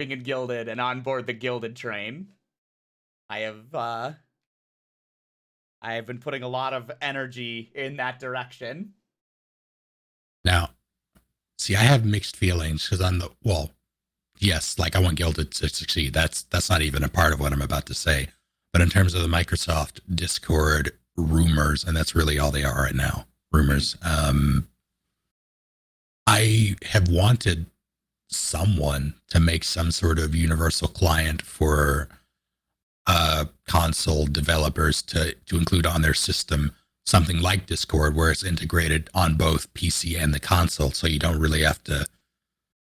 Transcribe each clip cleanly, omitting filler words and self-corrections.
and gilded and on board the gilded train. I have been putting a lot of energy in that direction. Now, see, I have mixed feelings because yes, like I want Gilded to succeed. That's not even a part of what I'm about to say. But in terms of the Microsoft Discord rumors, and that's really all they are right now, rumors. I have wanted someone to make some sort of universal client for console developers to include on their system, something like Discord, where it's integrated on both PC and the console, so you don't really have to.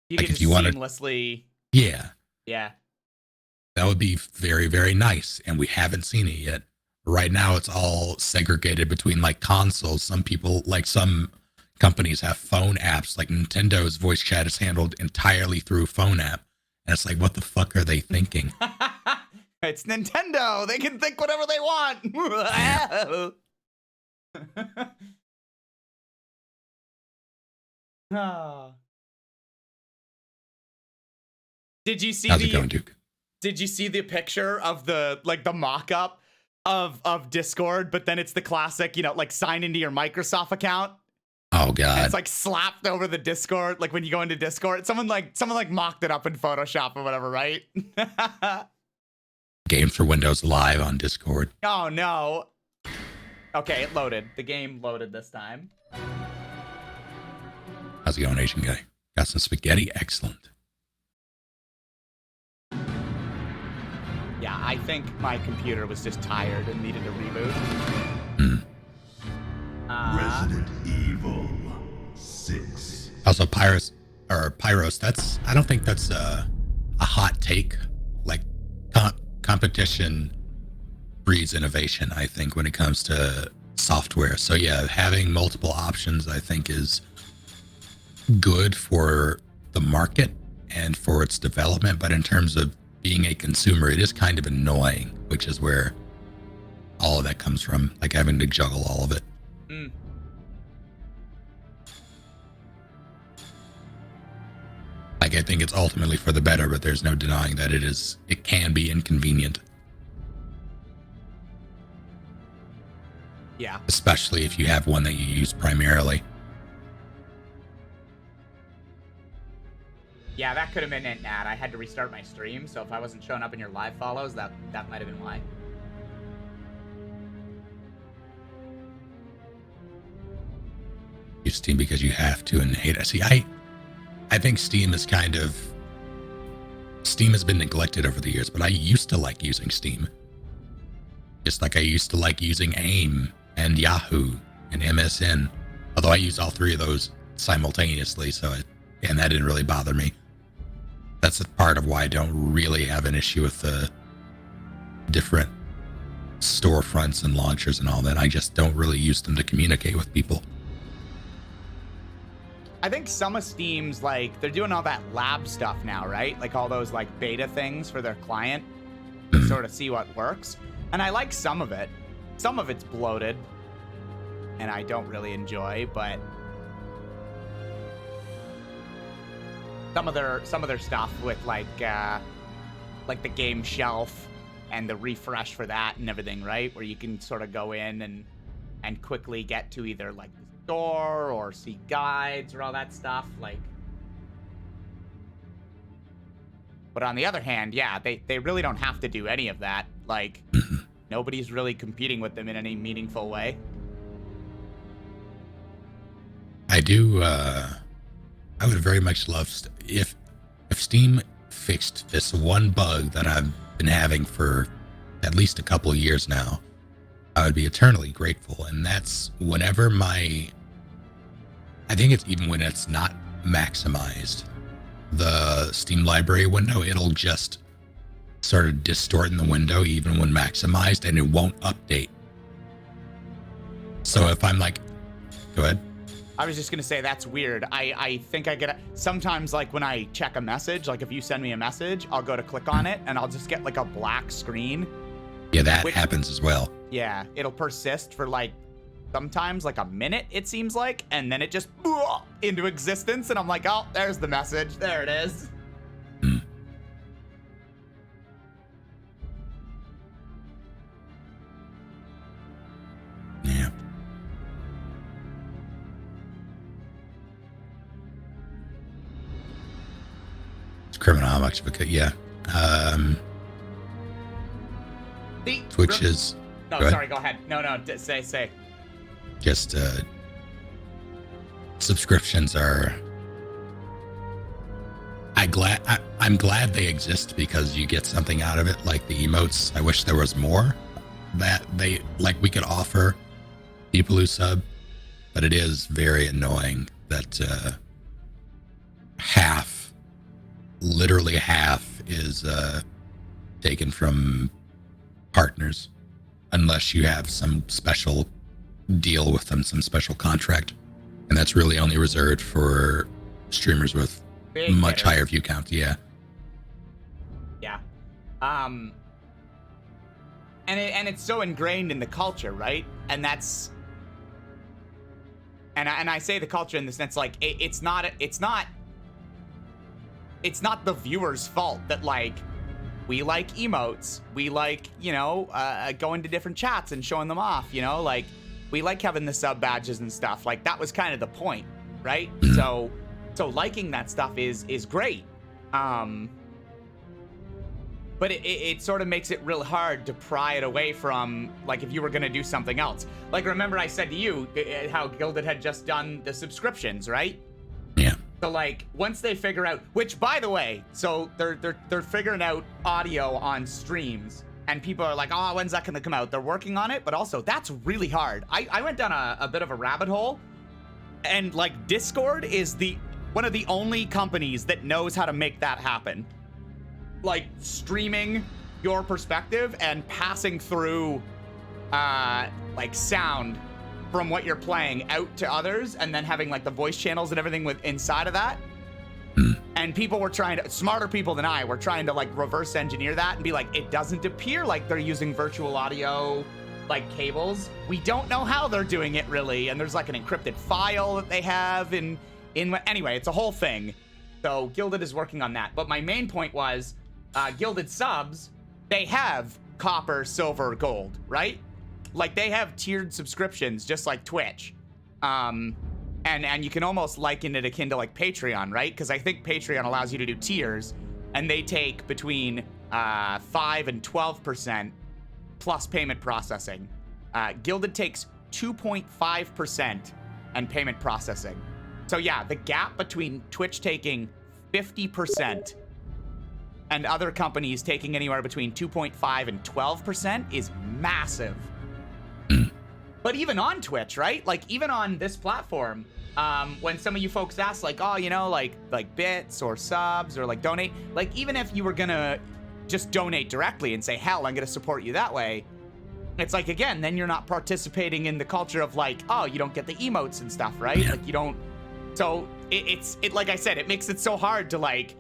You like can if you want seamlessly. Yeah, that would be very, very nice. And we haven't seen it yet. Right now, it's all segregated between like consoles. Some people, like some companies, have phone apps. Like Nintendo's voice chat is handled entirely through phone app, and it's like, what the fuck are they thinking? It's Nintendo. They can think whatever they want. Did you see How's it going, Duke? Did you see the picture of the mock-up of Discord, but then it's the classic, like sign into your Microsoft account? Oh god. And it's like slapped over the Discord, like when you go into Discord. Someone mocked it up in Photoshop or whatever, right? Games for Windows Live on Discord. Oh no. Okay, it loaded. The game loaded this time. How's it going, Asian guy? Got some spaghetti? Excellent. Yeah, I think my computer was just tired and needed a reboot. Resident Evil 6. Also, Pyros, I don't think that's a hot take. Like, competition breeds innovation, I think, when it comes to software. So yeah, having multiple options, I think, is good for the market and for its development. But in terms of being a consumer, it is kind of annoying, which is where all of that comes from, like having to juggle all of it. Like, I think it's ultimately for the better, but there's no denying that it can be inconvenient. Yeah. Especially if you have one that you use primarily. Yeah, that could have been it, Nat. I had to restart my stream, so if I wasn't showing up in your live follows, that might have been why. Use Steam because you have to and hate it. See, I think Steam has been neglected over the years, but I used to like using Steam. Just like I used to like using AIM and Yahoo and MSN. Although I use all three of those simultaneously, and that didn't really bother me. That's a part of why I don't really have an issue with the different storefronts and launchers and all that. I just don't really use them to communicate with people. I think some of Steam's, like, they're doing all that lab stuff now, right? Like all those like beta things for their client to sort of see what works. And I like some of it. Some of it's bloated and I don't really enjoy, but some of their stuff with like the game shelf and the refresh for that and everything, right? Where you can sort of go in and quickly get to either like the store or see guides or all that stuff, like. But on the other hand, yeah, they really don't have to do any of that. Like, nobody's really competing with them in any meaningful way. I would very much love if Steam fixed this one bug that I've been having for at least a couple of years now. I would be eternally grateful, and that's whenever I think it's even when it's not maximized, the Steam library window, it'll just sort of distort in the window even when maximized, and it won't update. So if I'm like, go ahead. I was just gonna say that's weird. I think I get sometimes, like when I check a message, like if you send me a message, I'll go to click on it and I'll just get like a black screen. Yeah, that happens as well. Yeah, it'll persist for like sometimes like a minute, it seems like, and then it just into existence, and I'm like, oh, there's the message. There it is. criminal how much of a good, yeah. Twitch is. No, go sorry, go ahead. No, say. Just subscriptions are. I'm glad they exist because you get something out of it, like the emotes. I wish there was more that we could offer people who sub, but it is very annoying that literally half is taken from partners, unless you have some special deal with them, some special contract, and that's really only reserved for streamers with much higher view count. Yeah. And it's so ingrained in the culture, right? And that's and I say the culture in the sense like it's not the viewer's fault that like we like emotes, we like, you know, going to different chats and showing them off, you know, like we like having the sub badges and stuff. Like that was kind of the point, right? So liking that stuff is great. But it sort of makes it real hard to pry it away from, like, if you were going to do something else. Like, remember I said to you how Gilded had just done the subscriptions, right? Yeah. So, like, once they figure out, which, by the way, so they're figuring out audio on streams, and people are like, oh, when's that going to come out? They're working on it, but also, that's really hard. I went down a bit of a rabbit hole, and, like, Discord is one of the only companies that knows how to make that happen. Like streaming your perspective and passing through like sound from what you're playing out to others, and then having like the voice channels and everything with inside of that. And people were smarter people than I were trying to like reverse engineer that and be like, it doesn't appear like they're using virtual audio like cables. We don't know how they're doing it really, and there's like an encrypted file that they have in anyway, it's a whole thing. So Gilded is working on that. But my main point was Gilded subs, they have copper, silver, gold, right? Like they have tiered subscriptions just like Twitch. And you can almost liken it akin to like Patreon, right? Because I think Patreon allows you to do tiers, and they take between 5 and 12% plus payment processing. Gilded takes 2.5% and payment processing. So yeah, the gap between Twitch taking 50% and other companies taking anywhere between 2.5 and 12% is massive. But even on Twitch, right? Like even on this platform, when some of you folks ask like, oh, you know, like bits or subs or like donate, like even if you were gonna just donate directly and say, hell, I'm gonna support you that way, it's like, again, then you're not participating in the culture of like, oh, you don't get the emotes and stuff, right? Yeah. Like you don't. So it's like I said, it makes it so hard to like,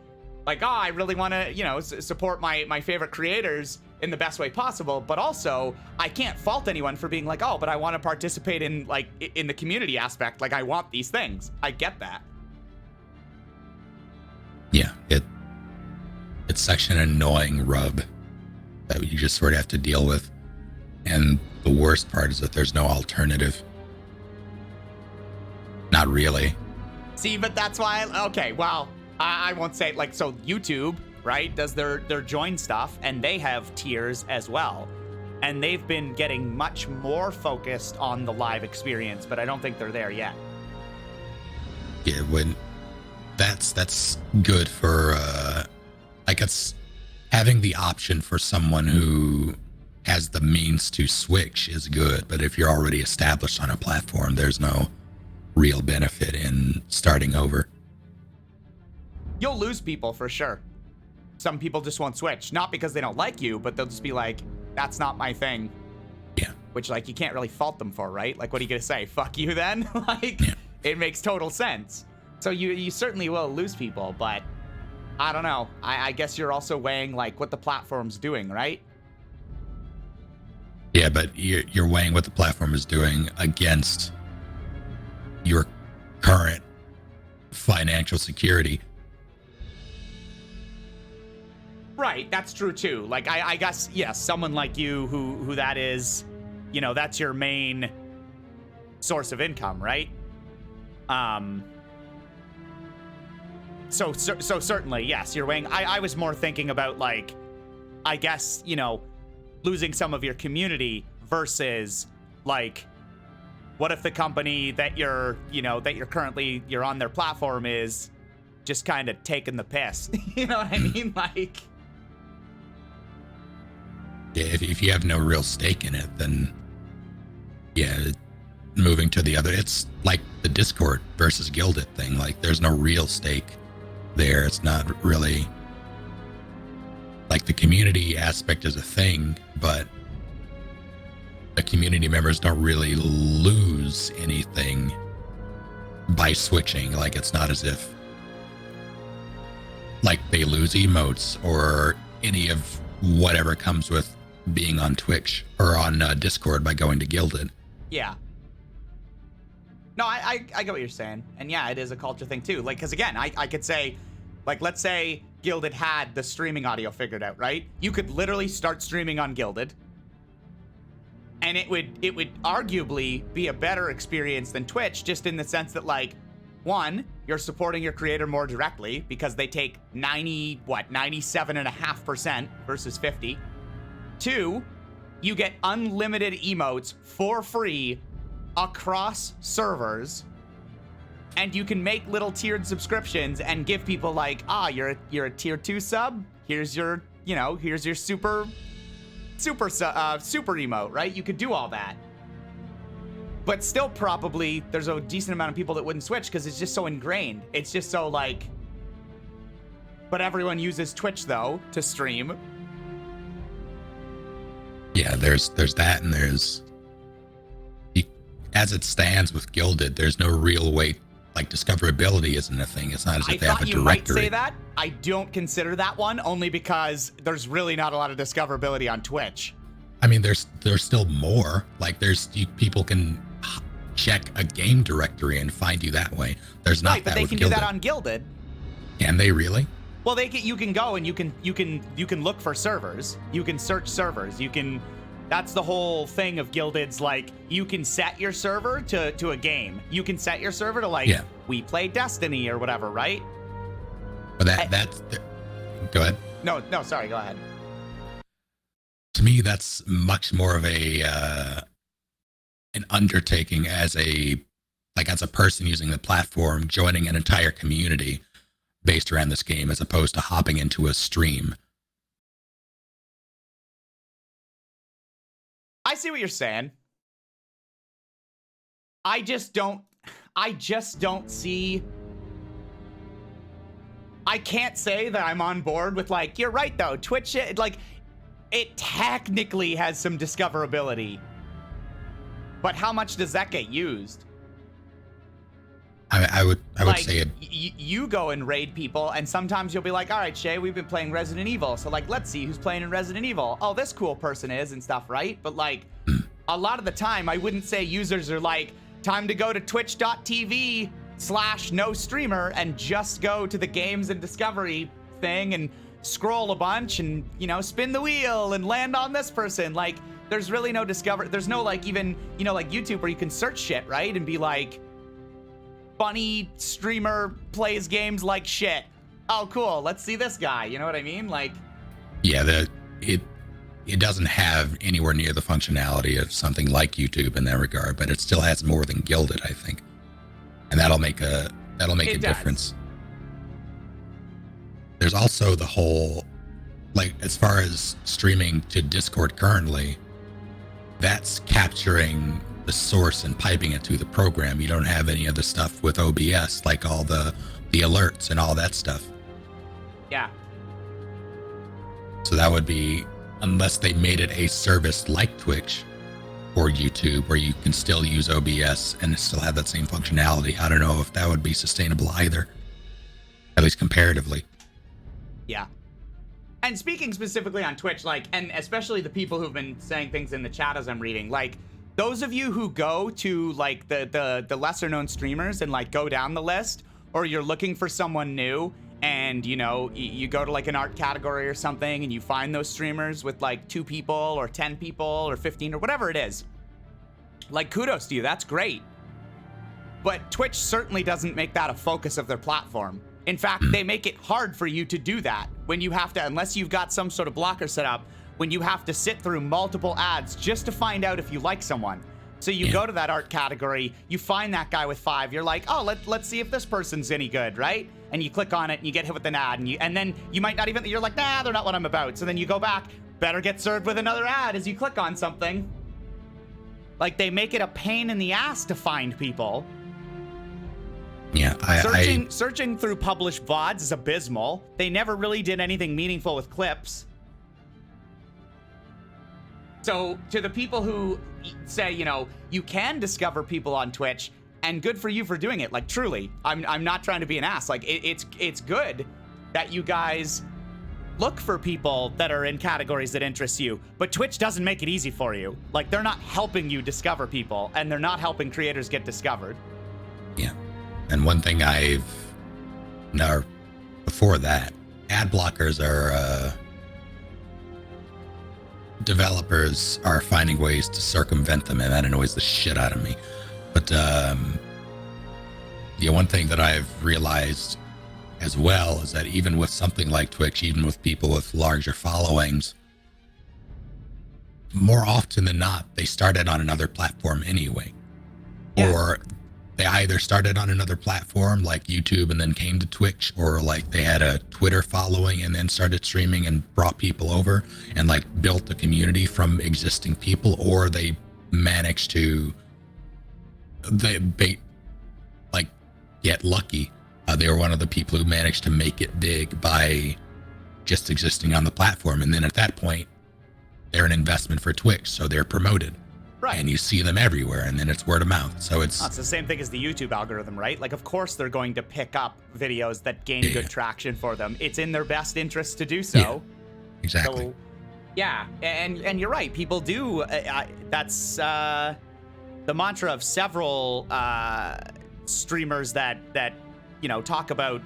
oh, I really want to, you know, support my favorite creators in the best way possible. But also, I can't fault anyone for being like, oh, but I want to participate in like in the community aspect. Like I want these things. I get that. Yeah, it's such an annoying rub that you just sort of have to deal with. And the worst part is that there's no alternative. Not really. See, but that's why, okay, well, I won't say, like, so YouTube, right, does their join stuff, and they have tiers as well. And they've been getting much more focused on the live experience, but I don't think they're there yet. Yeah, when that's good for, like, it's having the option for someone who has the means to switch is good, but if you're already established on a platform, there's no real benefit in starting over. You'll lose people for sure. Some people just won't switch, not because they don't like you, but they'll just be like, that's not my thing. Yeah. Which, like, you can't really fault them for, right? Like, what are you gonna say? Fuck you then? Like, yeah. It makes total sense. So you certainly will lose people, but I don't know. I guess you're also weighing, like, what the platform's doing, right? Yeah, but you're weighing what the platform is doing against your current financial security. Right, that's true too. Like I guess, yes, someone like you who that is, you know, that's your main source of income, right? so certainly, yes, you're weighing. I was more thinking about, like, I guess, you know, losing some of your community versus, like, what if the company that you're currently on their platform is just kind of taking the piss? You know what I mean? Like, yeah, if you have no real stake in it, then yeah, moving to the other, it's like the Discord versus Guilded thing. Like, there's no real stake there. It's not really like the community aspect is a thing, but the community members don't really lose anything by switching. Like, it's not as if like they lose emotes or any of whatever comes with being on Twitch or on Discord by going to Guilded. yeah. No, I get what you're saying. And yeah, it is a culture thing too. Like, because again, I could say, like, let's say Guilded had the streaming audio figured out, right? You could literally start streaming on Guilded, and it would arguably be a better experience than Twitch, just in the sense that, like, one, you're supporting your creator more directly because they take 97.5% versus 50. Two, you get unlimited emotes for free across servers, and you can make little tiered subscriptions and give people, like, you're a tier 2 sub, here's your super emote, right? You could do all that. But still, probably there's a decent amount of people that wouldn't switch because it's just so ingrained. It's just so, like, but everyone uses Twitch though to stream. Yeah, there's that, and there's, as it stands with Guilded, there's no real way, like, discoverability isn't a thing. It's not as if they have a directory. I thought you might say that. I don't consider that one, only because there's really not a lot of discoverability on Twitch. I mean, there's still more. Like, people can check a game directory and find you that way. There's not right, but that they with can Guilded. do that on Guilded. Can they really? Well, you can go and you can look for servers. You can search servers. That's the whole thing of Guilded's, like, you can set your server to a game. You can set your server to, like, we play Destiny or whatever, right? But that's go ahead. No, sorry, go ahead. To me, that's much more of an undertaking as a person using the platform, joining an entire community based around this game, as opposed to hopping into a stream. I see what you're saying. I just don't see. I can't say that I'm on board with, like, you're right though. Twitch, like, it technically has some discoverability, but how much does that get used? I would say it. You go and raid people, and sometimes you'll be like, all right, Shae, we've been playing Resident Evil, so, like, let's see who's playing in Resident Evil. Oh, this cool person is, and stuff, right? But, like, a lot of the time, I wouldn't say users are like, time to go to twitch.tv/no streamer and just go to the games and discovery thing and scroll a bunch and, you know, spin the wheel and land on this person. Like, there's really no there's no, like, even, you know, like YouTube where you can search shit, right? And be like, funny streamer plays games like shit. Oh, cool. Let's see this guy. You know what I mean? Like, yeah, it doesn't have anywhere near the functionality of something like YouTube in that regard, but it still has more than Guilded, I think, and that'll make a difference. There's also the whole, like, as far as streaming to Discord currently, that's capturing the source and piping it to the program. You don't have any of the stuff with OBS, like all the alerts and all that stuff. Yeah. So that would be, unless they made it a service like Twitch or YouTube where you can still use OBS and still have that same functionality. I don't know if that would be sustainable either, at least comparatively. Yeah. And speaking specifically on Twitch, like, and especially the people who've been saying things in the chat as I'm reading, like, those of you who go to, like, the lesser known streamers and, like, go down the list, or you're looking for someone new and, you know, you go to, like, an art category or something and you find those streamers with, like, 2 people or 10 people or 15 or whatever it is, like, kudos to you. That's great. But Twitch certainly doesn't make that a focus of their platform. In fact, they make it hard for you to do that when you have to, unless you've got some sort of blocker set up, when you have to sit through multiple ads just to find out if you like someone. So you go to that art category, you find that guy with 5, you're like, oh, let's see if this person's any good, right? And you click on it and you get hit with an ad, and then you might not even, you're like, nah, they're not what I'm about. So then you go back, better get served with another ad as you click on something. Like, they make it a pain in the ass to find people. Yeah, Searching through published VODs is abysmal. They never really did anything meaningful with clips. So to the people who say, you know, you can discover people on Twitch, and good for you for doing it. Like, truly, I'm not trying to be an ass. Like, it's good that you guys look for people that are in categories that interest you, but Twitch doesn't make it easy for you. Like, they're not helping you discover people, and they're not helping creators get discovered. Yeah. And one thing before that, ad blockers are, developers are finding ways to circumvent them, and that annoys the shit out of me. But, one thing that I've realized as well is that even with something like Twitch, even with people with larger followings, more often than not, they started on another platform anyway. Yeah. Or they either started on another platform like YouTube and then came to Twitch, or like they had a Twitter following and then started streaming and brought people over and like built a community from existing people, or they managed to get lucky. They were one of the people who managed to make it big by just existing on the platform. And then at that point, they're an investment for Twitch, so they're promoted. Right. And you see them everywhere, and then it's word of mouth. So it's the same thing as the YouTube algorithm, right? Like, of course they're going to pick up videos that gain good traction for them. It's in their best interest to do so. Yeah, exactly. So, yeah, and you're right. People do. That's the mantra of several streamers that talk about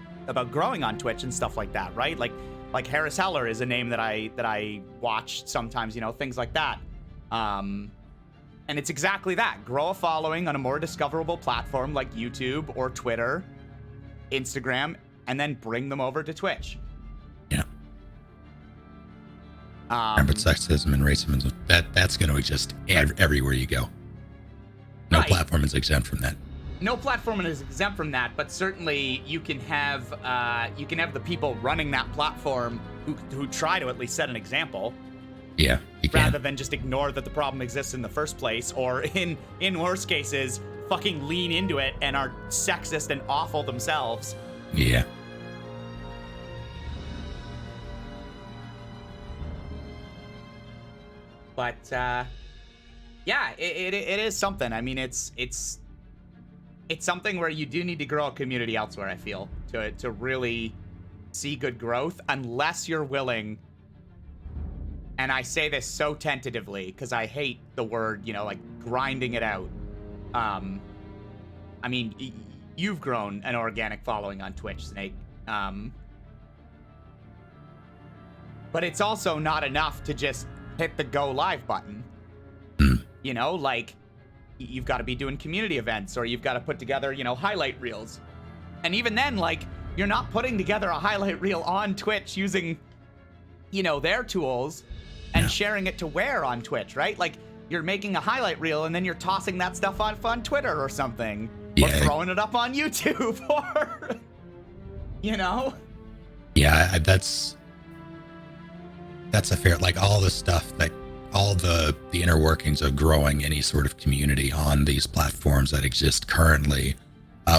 growing on Twitch and stuff like that, right? Like Harris Heller is a name that I watch sometimes. Things like that. And it's exactly that. Grow a following on a more discoverable platform like YouTube or Twitter, Instagram, and then bring them over to Twitch. Yeah. But sexism and racism, that's going to exist everywhere you go. No platform is exempt from that. No platform is exempt from that, but certainly you can have the people running that platform who try to at least set an example. Yeah, you can. Rather than just ignore that the problem exists in the first place, or in worst cases, fucking lean into it and are sexist and awful themselves. Yeah. But yeah, it is something. I mean, it's something where you do need to grow a community elsewhere, I feel, to really see good growth, unless you're willing. And I say this so tentatively because I hate the word, like grinding it out. I mean, you've grown an organic following on Twitch, Snake. But it's also not enough to just hit the go live button. Like you've got to be doing community events, or you've got to put together, highlight reels. And even then, like, you're not putting together a highlight reel on Twitch using, their tools and sharing it to where on Twitch, right? Like, you're making a highlight reel and then you're tossing that stuff on Twitter or something, or throwing it up on YouTube, or, Yeah, that's a fair, like, all the stuff that, all the inner workings of growing any sort of community on these platforms that exist currently,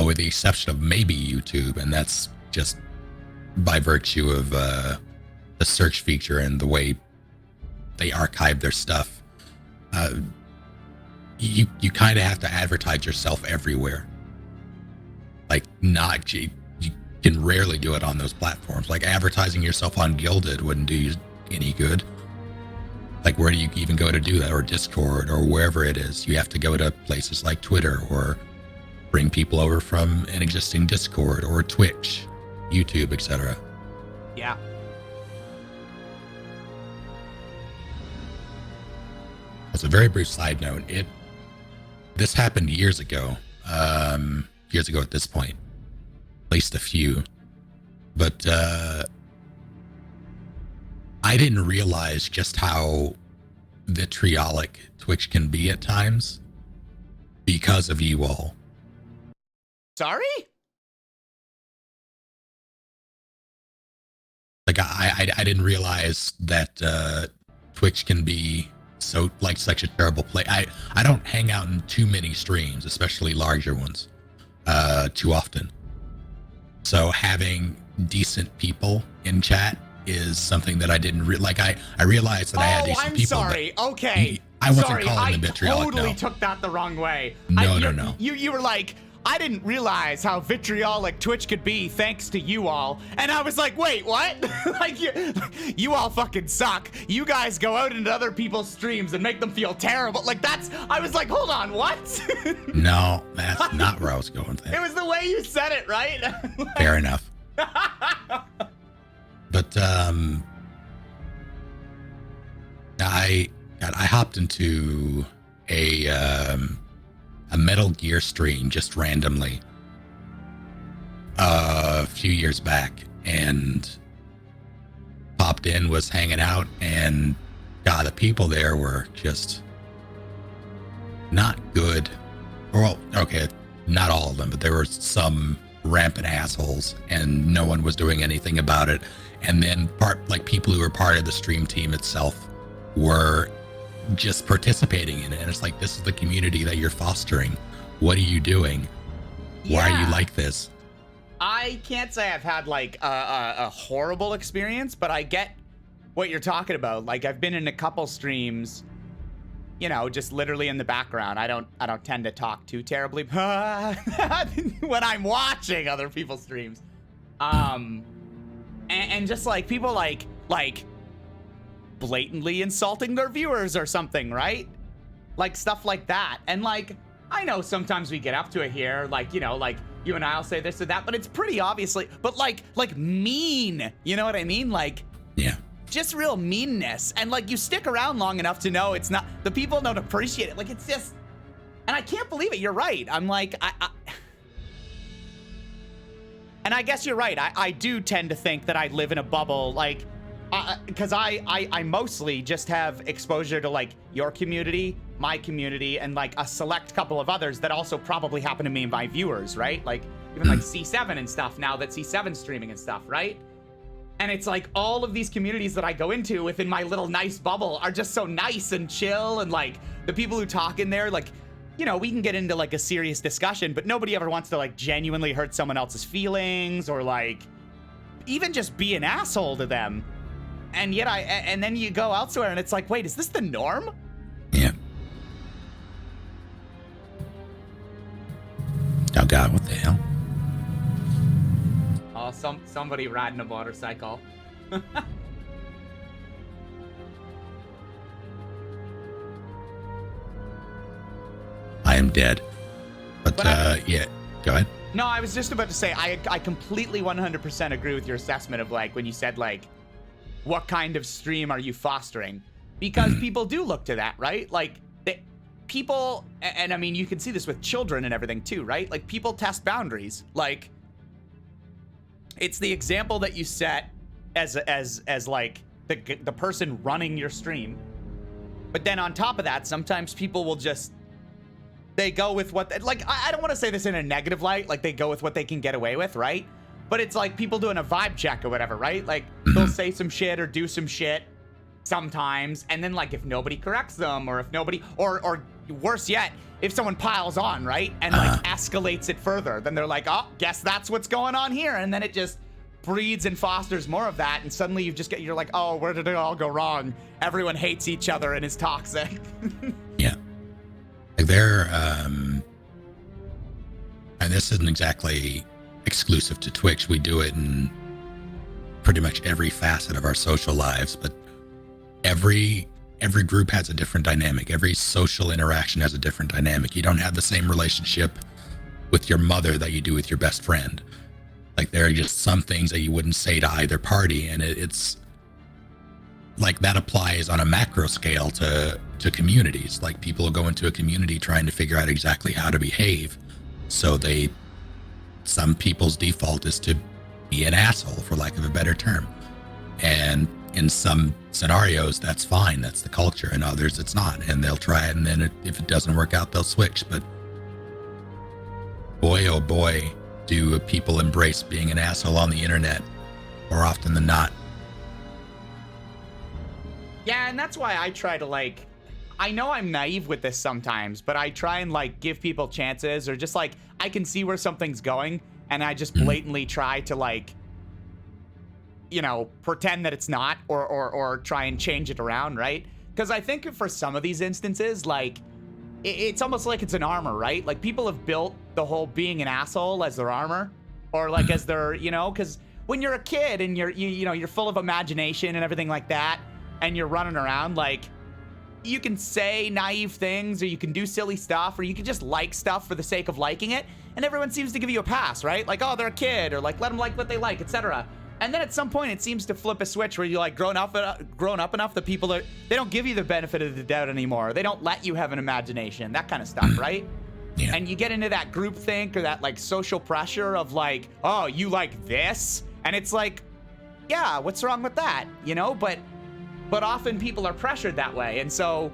with the exception of maybe YouTube, and that's just by virtue of the search feature and the way they archive their stuff. You kind of have to advertise yourself everywhere. Like, you can rarely do it on those platforms. Like, advertising yourself on Gilded wouldn't do you any good. Like, where do you even go to do that? Or Discord, or wherever it is. You have to go to places like Twitter, or bring people over from an existing Discord, or Twitch, YouTube, etc. Yeah. As a very brief side note, this happened years ago. Years ago at this point, at least a few. But I didn't realize just how vitriolic Twitch can be at times because of you all. Sorry? Like I didn't realize that Twitch can be so like such a terrible place. I don't hang out in too many streams, especially larger ones, too often. So having decent people in chat is something that I didn't like. I realized that I had decent people. Oh, I'm sorry. Okay. I wasn't sorry, calling them vitriolic. I totally no. took that the wrong way. No. You were like, I didn't realize how vitriolic Twitch could be thanks to you all. And I was like, wait, what? Like, you all fucking suck. You guys go out into other people's streams and make them feel terrible. Like, I was like, hold on, what? No, that's not where I was going with that. It was the way you said it, right? Fair enough. But, I hopped into a Metal Gear stream just randomly a few years back, and popped in, was hanging out, and God, the people there were just not good. Well, okay, not all of them, but there were some rampant assholes, and no one was doing anything about it. And then people who were part of the stream team itself were just participating in it, and it's like, this is the community that you're fostering. What are you doing? Why are you like this? I can't say I've had like a horrible experience, but I get what you're talking about. Like, I've been in a couple streams, you know, just literally in the background. I don't tend to talk too terribly when I'm watching other people's streams. And just like people like blatantly insulting their viewers or something, right? Like stuff like that. And like, I know sometimes we get up to it here, like, you know, like you and I'll say this or that, but it's pretty obviously, but like mean, you know what I mean? Like, yeah, just real meanness. And like, you stick around long enough to know it's not, the people don't appreciate it. Like, it's just, and I can't believe it. You're right. I'm like, and I guess you're right. I do tend to think that I live in a bubble, like, because I mostly just have exposure to like your community, my community, and like a select couple of others that also probably happen to me and my viewers, right? Like even like C7 and stuff, now that C7's streaming and stuff, right? And it's like all of these communities that I go into within my little nice bubble are just so nice and chill, and like the people who talk in there, like, you know, we can get into like a serious discussion, but nobody ever wants to like genuinely hurt someone else's feelings or like even just be an asshole to them. And yet and then you go elsewhere and it's like, wait, is this the norm? Yeah. Oh God, what the hell? Oh, somebody riding a motorcycle. I am dead. But yeah, go ahead. No, I was just about to say, I completely 100% agree with your assessment of like when you said like, what kind of stream are you fostering? Because people do look to that, right? Like people, and I mean, you can see this with children and everything too, right? Like people test boundaries. Like it's the example that you set as like the person running your stream. But then on top of that, sometimes people will just, they go with what, like, I don't want to say this in a negative light, like they go with what they can get away with, right? But it's like people doing a vibe check or whatever, right? Like they'll say some shit or do some shit sometimes, and then like if nobody corrects them, or if nobody, or worse yet, if someone piles on, right, and like escalates it further, then they're like, oh, guess that's what's going on here, and then it just breeds and fosters more of that, and suddenly you're like, oh, where did it all go wrong? Everyone hates each other and is toxic. Yeah, like they're and this isn't exactly exclusive to Twitch. We do it in pretty much every facet of our social lives, but every group has a different dynamic. Every social interaction has a different dynamic. You don't have the same relationship with your mother that you do with your best friend. Like there are just some things that you wouldn't say to either party, and it's like that applies on a macro scale to communities. Like people will go into a community trying to figure out exactly how to behave, so some people's default is to be an asshole, for lack of a better term. And in some scenarios, that's fine. That's the culture. In others, it's not. And they'll try it. And then if it doesn't work out, they'll switch. But boy, oh boy, do people embrace being an asshole on the internet more often than not. Yeah, and that's why I try to, like, I know I'm naive with this sometimes, but I try and, like, give people chances, or just, like, I can see where something's going, and I just blatantly try to, like, you know, pretend that it's not, or try and change it around, right? Because I think for some of these instances, like, it's almost like it's an armor, right? Like, people have built the whole being an asshole as their armor, or, like, as their, you know, because when you're a kid and you know, you're full of imagination and everything like that, and you're running around, like, you can say naive things, or you can do silly stuff, or you can just like stuff for the sake of liking it, and everyone seems to give you a pass, right? Like, oh, they're a kid, or like, let them like what they like, etc. And then at some point, it seems to flip a switch where you're like grown up enough that people they don't give you the benefit of the doubt anymore. They don't let you have an imagination, that kind of stuff, right? Yeah. And you get into that group think, or that, like, social pressure of, like, oh, you like this? And it's like, yeah, what's wrong with that? You know, but often people are pressured that way, and so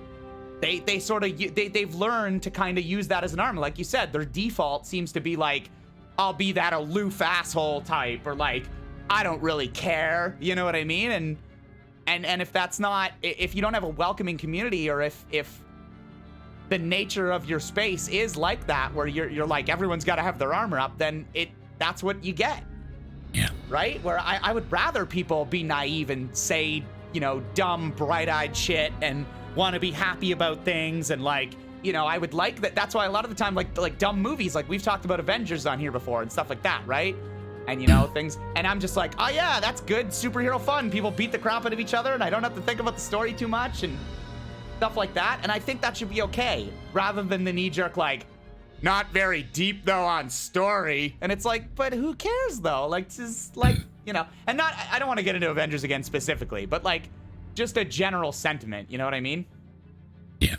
they sort of they've learned to kind of use that as an armor. Like you said, their default seems to be like, I'll be that aloof asshole type, or like, I don't really care, you know what I mean? And if that's not, if you don't have a welcoming community, or if the nature of your space is like that, where you're like, everyone's got to have their armor up, then that's what you get. Yeah. Right? Where I would rather people be naive and say, you know, dumb, bright-eyed shit, and want to be happy about things, and, like, you know, I would like that. That's why a lot of the time, like dumb movies, like we've talked about Avengers on here before and stuff like that, right? And, you know, things, and I'm just like, oh yeah, that's good superhero fun. People beat the crap out of each other, and I don't have to think about the story too much and stuff like that. And I think that should be okay, rather than the knee-jerk, like, not very deep though on story. And it's like, but who cares though? Like, just like, you know, and not, I don't want to get into Avengers again specifically, but like, just a general sentiment, you know what I mean? Yeah.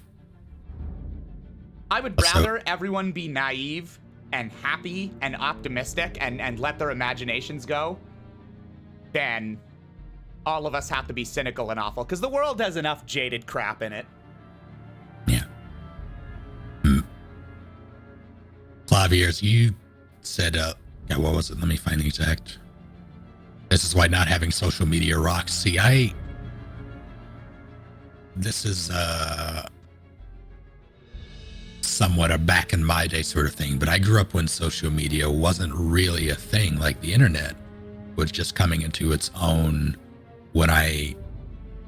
I would rather everyone be naive and happy and optimistic and let their imaginations go than all of us have to be cynical and awful, because the world has enough jaded crap in it. Yeah. Claviers, you said, yeah, what was it? Let me find the exact. This is why not having social media rocks. See, this is somewhat a back in my day sort of thing, but I grew up when social media wasn't really a thing. Like, the internet was just coming into its own when I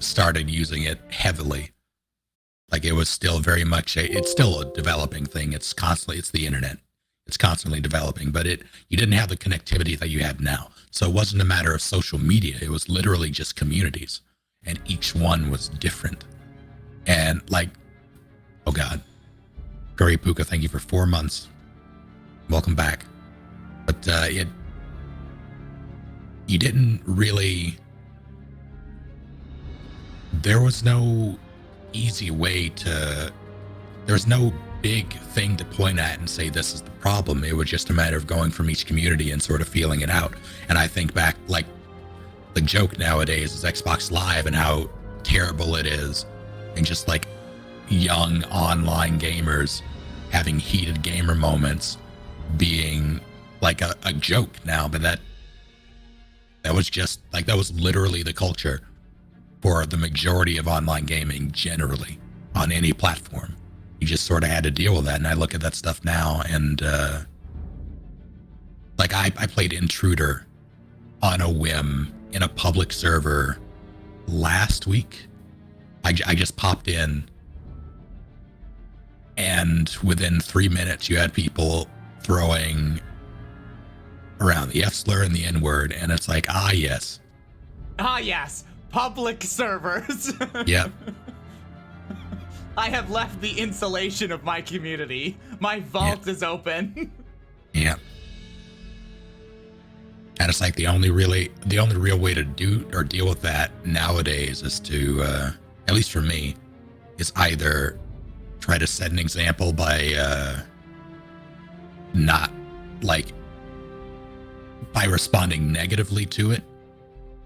started using it heavily. Like, it was still very much it's still a developing thing. It's the internet. It's constantly developing, but you didn't have the connectivity that you have now. So it wasn't a matter of social media. It was literally just communities, and each one was different. And, like, oh God, Curry Puka, thank you for 4 months. Welcome back. But you didn't really, there was no easy way to, there was no big thing to point at and say this is the problem. It was just a matter of going from each community and sort of feeling it out. And I think back, like, the joke nowadays is Xbox Live and how terrible it is, and just like young online gamers having heated gamer moments being like a joke now. But that was just like, that was literally the culture for the majority of online gaming generally on any platform. You just sort of had to deal with that. And I look at that stuff now, and like I played Intruder on a whim in a public server last week. I just popped in, and within 3 minutes you had people throwing around the F slur and the N word, and it's like, yes, public servers. Yep. I have left the insulation of my community. My vault is open. Yeah. And it's like the only real way to deal with that nowadays is to, at least for me, is either try to set an example by not, like, by responding negatively to it,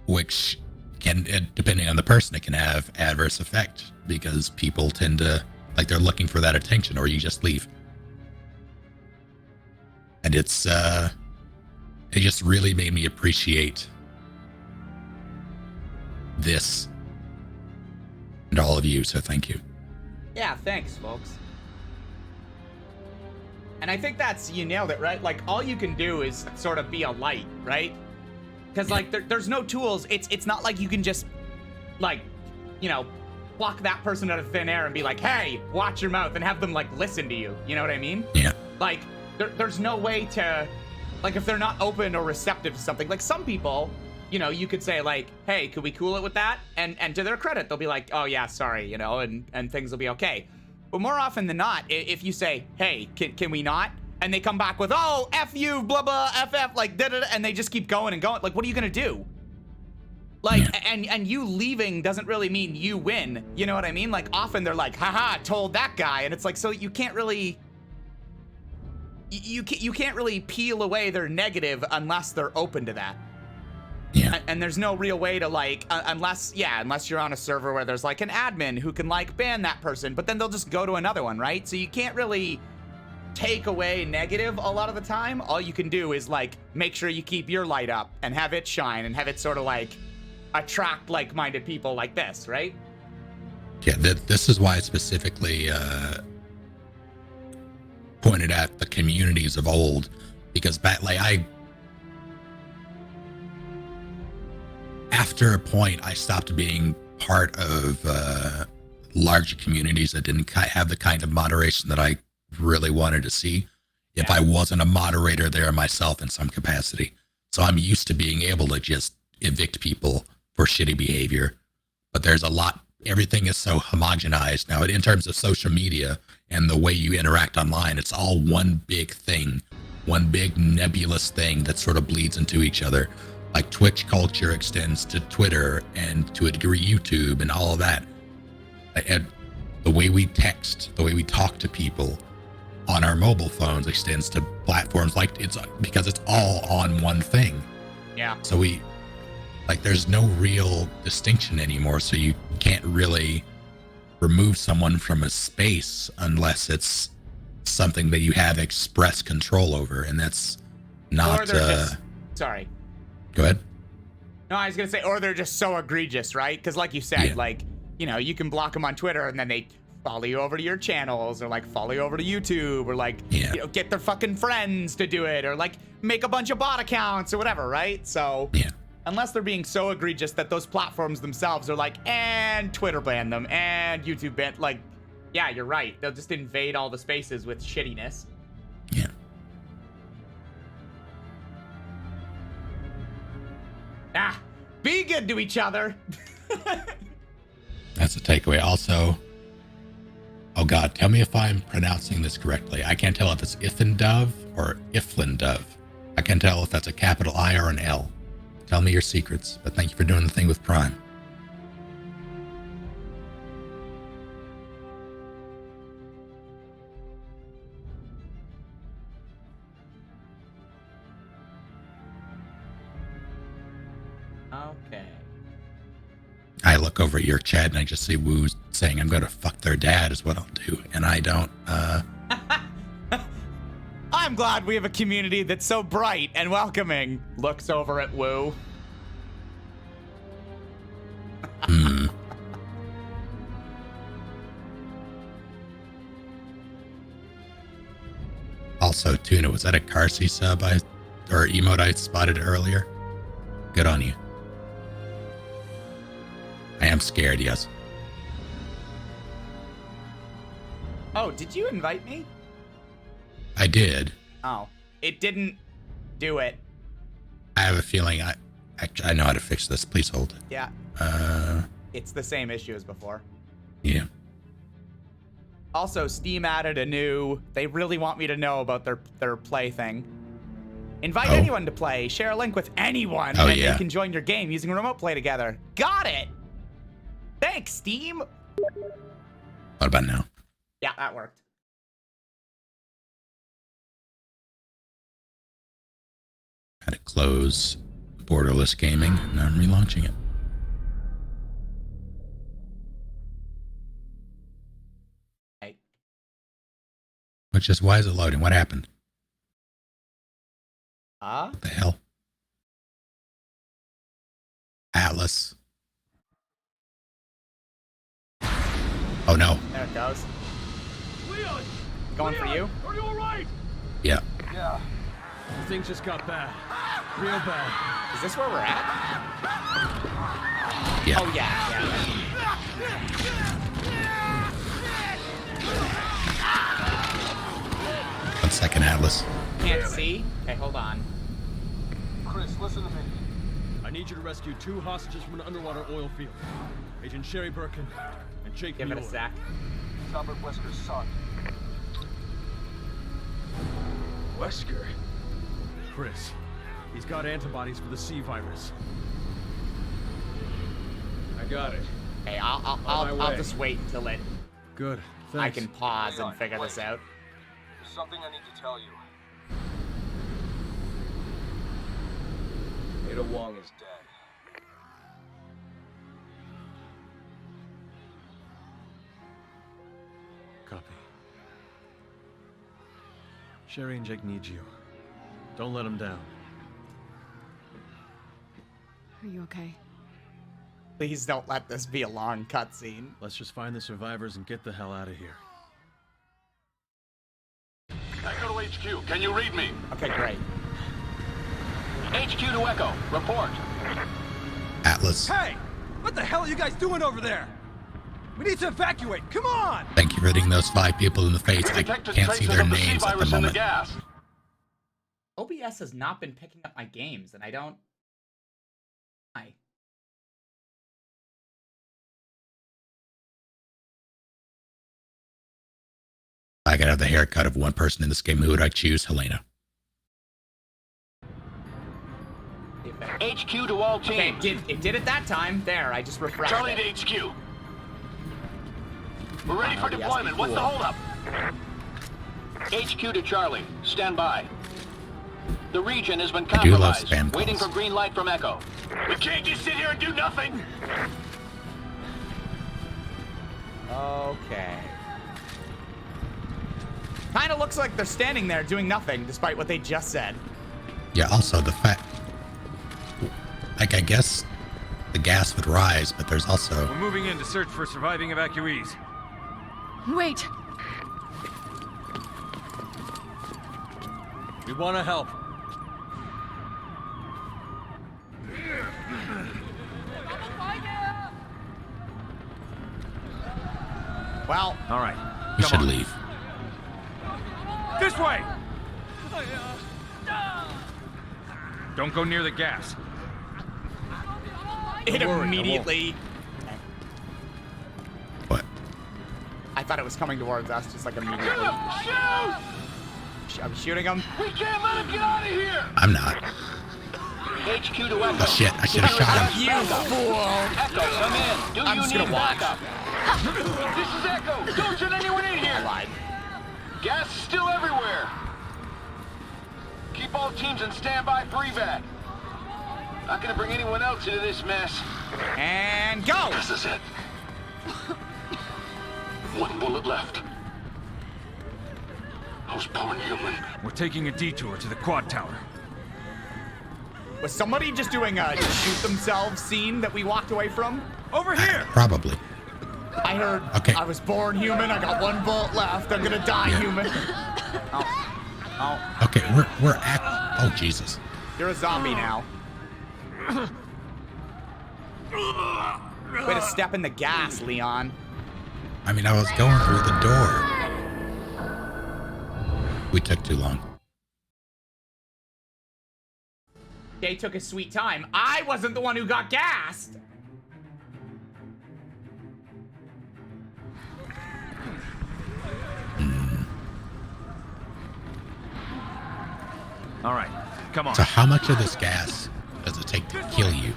which can, depending on the person, it can have adverse effect because people tend to, like, they're looking for that attention, or you just leave. And it just really made me appreciate this and all of you, so thank you. Yeah, thanks, folks. And I think you nailed it, right? Like, all you can do is sort of be a light, right? Because, like, there's no tools. It's not like you can just, like, you know, pluck that person out of thin air and be like, hey, watch your mouth, and have them, like, listen to you. You know what I mean? Yeah. Like, there's no way to, like, if they're not open or receptive to something, like, some people, you know, you could say, like, hey, could we cool it with that? And to their credit, they'll be like, oh, yeah, sorry, you know, and things will be okay. But more often than not, if you say, hey, can we not? And they come back with, oh, F you, blah, blah, FF, like, da-da-da, and they just keep going and going. Like, what are you going to do? Like, and you leaving doesn't really mean you win. You know what I mean? Like, often they're like, haha, told that guy. And it's like, so you can't really... You can't really peel away their negative unless they're open to that. Yeah. And there's no real way to, like, unless you're on a server where there's, like, an admin who can, like, ban that person, but then they'll just go to another one, right? So you can't really take away negative a lot of the time. All you can do is, like, make sure you keep your light up and have it shine and have it sort of, like, attract like-minded people like this, right? Yeah, this is why I specifically pointed at the communities of old, because after a point, I stopped being part of larger communities that didn't have the kind of moderation that I really wanted to see if I wasn't a moderator there myself in some capacity. So I'm used to being able to just evict people for shitty behavior. But there's everything is so homogenized now in terms of social media and the way you interact online. It's all one big thing, one big nebulous thing that sort of bleeds into each other. Like Twitch culture extends to Twitter and to a degree YouTube and all of that. And the way we text, the way we talk to people on our mobile phones extends to platforms because it's all on one thing. Yeah. So there's no real distinction anymore. So you can't really remove someone from a space unless it's something that you have express control over. And that's not, sorry. Go ahead. No, I was going to say, or they're just so egregious, right? Because like you said, like, you know, you can block them on Twitter and then they follow you over to your channels, or like follow you over to YouTube, or like, you know, get their fucking friends to do it, or like make a bunch of bot accounts or whatever, right? So unless they're being so egregious that those platforms themselves are like, and Twitter ban them, and YouTube ban, like, yeah, you're right. They'll just invade all the spaces with shittiness. Yeah. Be good to each other. That's a takeaway. Also, oh God, tell me if I'm pronouncing this correctly. I can't tell if it's Ifindove or Iflindove. I can't tell if that's a capital I or an L. Tell me your secrets, but thank you for doing the thing with Prime. Okay. I look over at your chat and I just see Woo saying, I'm going to fuck their dad is what I'll do. And I don't, I'm glad we have a community that's so bright and welcoming. Looks over at Woo. Also, Tuna, was that a Carsey sub or emote I spotted earlier? Good on you. I am scared, yes. Oh, did you invite me? I did. Oh, it didn't do it. I have a feeling I know how to fix this. Please hold. Yeah. It's the same issue as before. Yeah. Also, Steam added a new, they really want me to know about their play thing. Invite anyone to play. Share a link with anyone, and they can join your game using remote play together. Got it. Thanks, Steam. What about now? Yeah, that worked. Had it close Borderless Gaming, and I'm relaunching it. Hey. Which is, why is it loading? What happened? What the hell? Atlas. Oh no. There it goes. Leon! Going for you? Are you alright? Yeah. Yeah. Things just got bad. Real bad. Is this where we're at? Yeah. Oh, yeah. One second, Atlas. Can't see. Okay, hold on. Chris, listen to me. I need you to rescue 2 hostages from an underwater oil field. Agent Sherry Birkin and Jake Give it a Mueller. sec. It's Albert Wesker's son. Wesker? Chris, he's got antibodies for the C virus. I got it. Hey, On my I'll way. just wait until Good. Thanks. I can pause and figure this out. There's something I need to tell you. Ada Wong is dead. Copy. Sherry and Jake need you. Don't let them down. Are you okay? Please don't let this be a long cutscene. Let's just find the survivors and get the hell out of here. Echo to HQ, can you read me? Okay, great. HQ to Echo, report. Atlas, Hey! What the hell are you guys doing over there? We need to evacuate! Come on! thank you for hitting those 5 people in the face. We I detected can't see traces their of the names at the C-virus in the moment. gas. OBS has not been picking up my games, and I don't... Why? I could have the haircut of one person in this game. Who would I choose? Helena. HQ to all Okay, teams. it did it that time. There, I just refreshed Charlie it. to HQ. We're ready for yes, deployment. What's the cool. holdup? HQ to Charlie. Stand by. The region has been I do love compromised. spam Waiting calls. for green light from Echo. We can't just sit here and do nothing. Okay. Kinda looks like they're standing there doing nothing, despite what they just said. Yeah, also the fact... Like, I guess the gas would rise, but there's also... We're moving in to search for surviving evacuees. Wait! We want to help. Well, All right. We Come should on. leave. This way! Don't go near the gas. it worry, I won't. immediately... What? I thought it was coming towards us, just like immediately. Shoot! I'm shooting him. We can't let him get out of here. I'm not. HQ to Echo. Oh shit, I should have shot him. You fool! Echo, come in. Do I'm you just need gonna watch. backup? This is Echo. Don't send anyone in I here. lied. Gas is still everywhere. Keep all teams in standby for evac. Not gonna bring anyone else into this mess. And go! This is it. One bullet left. I was born human. We're taking a detour to the quad tower. Was somebody just doing a shoot themselves scene that we walked away from? Over here! Probably. I heard, Okay. I was born human, I got 1 bullet left, I'm gonna die Yeah. human. Oh, Okay, we're at... Oh, Jesus. you're a zombie now. Way to step in the gas, Leon. I mean, I was going through the door. We took too long. Jay took his sweet time. I wasn't the one who got gassed. All right, come on. So how much of this gas does it take to kill you?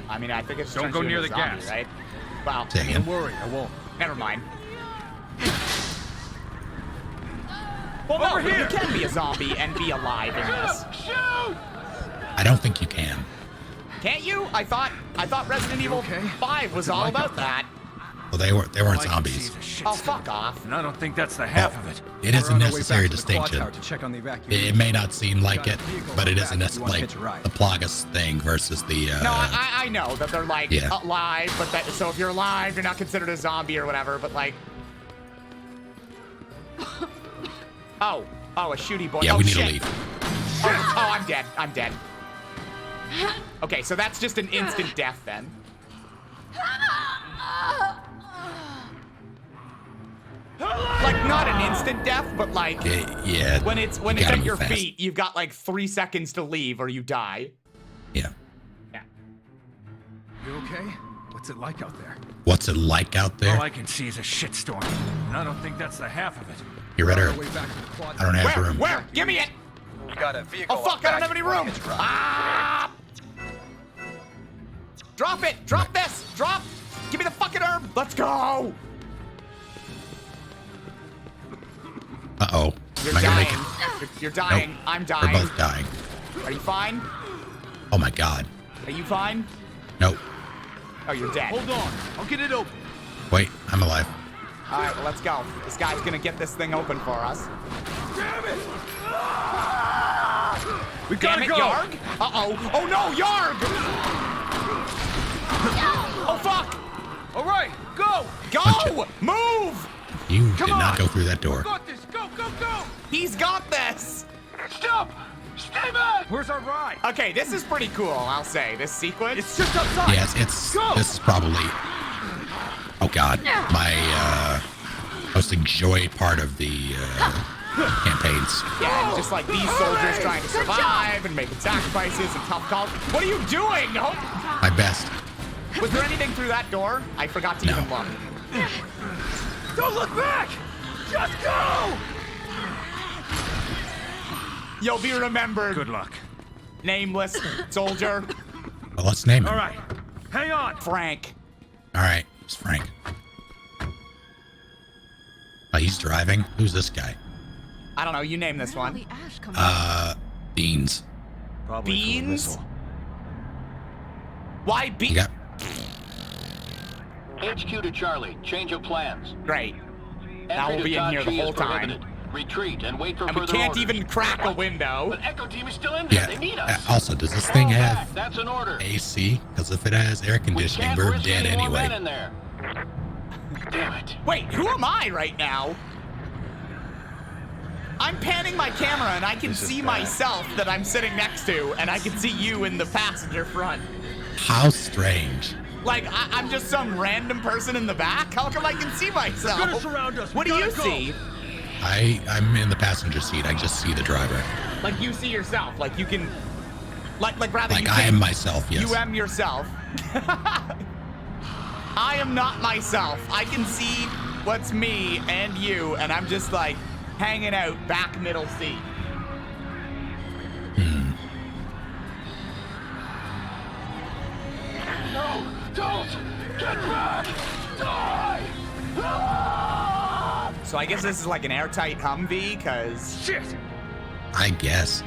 I mean, I think it's Don't go near the zombie, gas. right? Well, Say again. Don't worry, I won't. never mind. Well, no, Over but you here. can be a zombie and be alive in this. Shoot! I don't think you can. Can't you? I thought Resident Evil okay? 5 was all about that. Well, they weren't zombies. Oh, fuck off. And I don't think that's the half of it. It is We're a on our way necessary back to the quad distinction. tower to check on the evacuation. It may not seem like it, but it is a Back if you wanna like hitch a ride. the Plagas thing versus the. No, I know that they're like Yeah. alive, but that so if you're alive, you're not considered a zombie or whatever. But like, oh, a shooty boy. Yeah, oh, we need shit. to leave. Oh, I'm dead. I'm dead. Okay, so that's just an instant death then. Like not an instant death, but like Yeah. when it's you at gotta your move fast. feet, you've got like 3 seconds to leave or you die. Yeah. Yeah. You okay? What's it like out there? What's it like out there? All I can see is a shitstorm. And I don't think that's the half of it. You ready? We're on our way back to the quad I don't have Where? room. Where? Give me it! We got a vehicle. Oh fuck! I don't have any room. Ah! Drop it! Drop this! Drop! Give me the fucking herb! Let's go! Uh-oh. You're Am I gonna dying. make it? You're dying. Nope. I'm We're dying. both dying. Are you fine? Oh my god. Are you fine? Nope. Oh, you're dead. Hold on. I'll get it open. Wait, I'm alive. All right, well, let's go. This guy's gonna get this thing open for us. Damn it! We Damn gotta it, go! Yarg! Uh-oh. Oh no, Yarg! Oh fuck! All right, go! Go! Move! You Come did not on. go through that door. Got this! Go, go, go! He's got this! Stop! Stay back! Where's our ride? Okay, this is pretty cool, I'll say. This sequence. It's just outside. Yes, it's. Go! This is probably. Oh god, my most enjoyed part of the campaigns. Yeah, and just like these soldiers trying to survive and making sacrifices and tough calls. What are you doing? Oh, My best. was there anything through that door? I forgot to No. even look. Don't look back! Just go! You'll be remembered, Good luck. nameless soldier Well, let's name him. All right, hang on. Frank. All right, it's Frank. Oh, he's driving. Who's this guy? I don't know. You name this Where all one. the ash come from? Beans. Probably for a Beans? missile. Why You be? got. HQ to Charlie. Change of plans. Great. Now Entry we'll to be in here the Tachi is whole time. prohibited. Retreat and wait for And we further can't orders. even crack a window. But Echo Team is still in there. Yeah. They need us. Also, does this thing Fall have back. That's an order. AC? Because if it has air We conditioning, can't we're risk dead any more men anyway. in there. Damn it. Wait, who am I right now? I'm panning my camera and I can see myself that I'm sitting next to, and I can see you in the passenger front. How strange. Like, I'm just some random person in the back? How come I can see myself? Gonna surround us. What We do you gotta go. see? I'm in the passenger seat. I just see the driver. Like, you see yourself. Like, you can... Like rather Like you I can- am myself. Yes. You am yourself. I am not myself. I can see what's me and you, and I'm just like hanging out back middle seat. No, don't! Get back! Die! Ah! So I guess this is like an airtight Humvee, because Shit! I guess.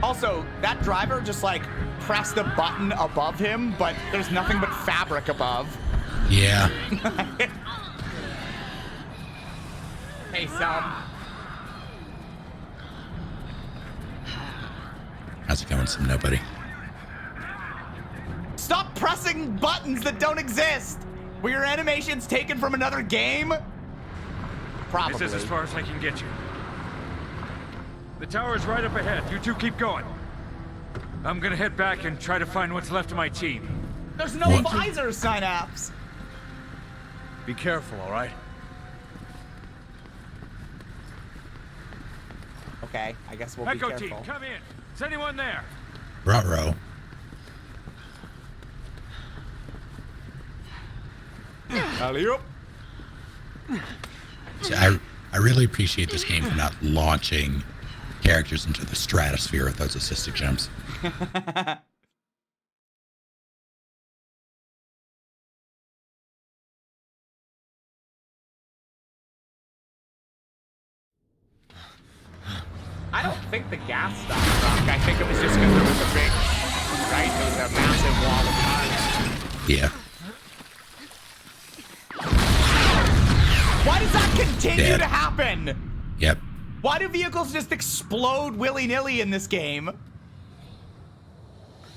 also that driver just like pressed a button above him, but there's nothing but fabric above. Yeah. Hey, sub. How's it going? Some nobody. Stop pressing buttons that don't exist. Were your animations taken from another game? Probably. This is as far as I can get you. The tower is right up ahead. You two keep going. I'm gonna head back and try to find what's left of my team. There's no What? visor synapse. Be careful, all right? Okay, I guess we'll be Echo careful. team, come in. Is anyone there? Ruh-roh. Alley-oop. See, I really appreciate this game for not launching characters into the stratosphere with those assisted jumps. I don't think the gas stopped drunk. I think it was just because there was a big, right? There was a massive wall of cars. Yeah. Why does that continue Dead. to happen? Yep. Why do vehicles just explode willy-nilly in this game?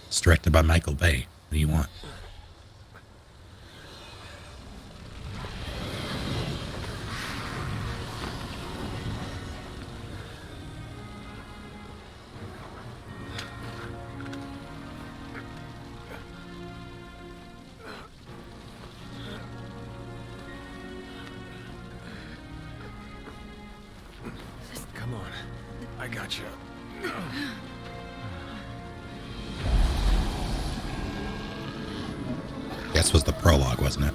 It's directed by Michael Bay. What do you want? Come on. I got you. This was the prologue, wasn't it?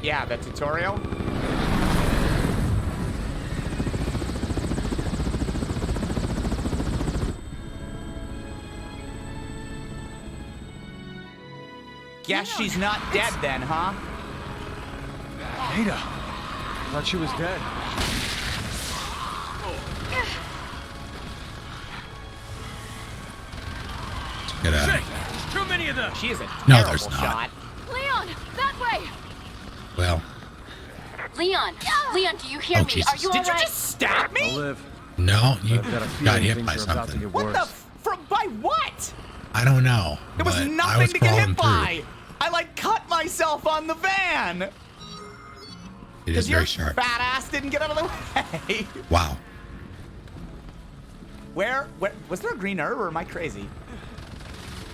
Yeah, the tutorial. Guess she's not dead then, huh? Ada. I thought she was dead. Get out. Shake! Too many of them! She is a No, terrible there's not. shot. Leon, that way! Well, Leon, Leon, do you hear Oh, me? Jesus. Are you Did you alright? just stab me? I'll live. no, you I've got a got feeling hit things by are about to something. get What worse. the from by what? I don't know. There was but I nothing was to get crawling hit through. by. I like cut myself on the van. It is Because your very sharp. fat ass didn't get out of the way. Wow. Where was there a green herb or am I crazy?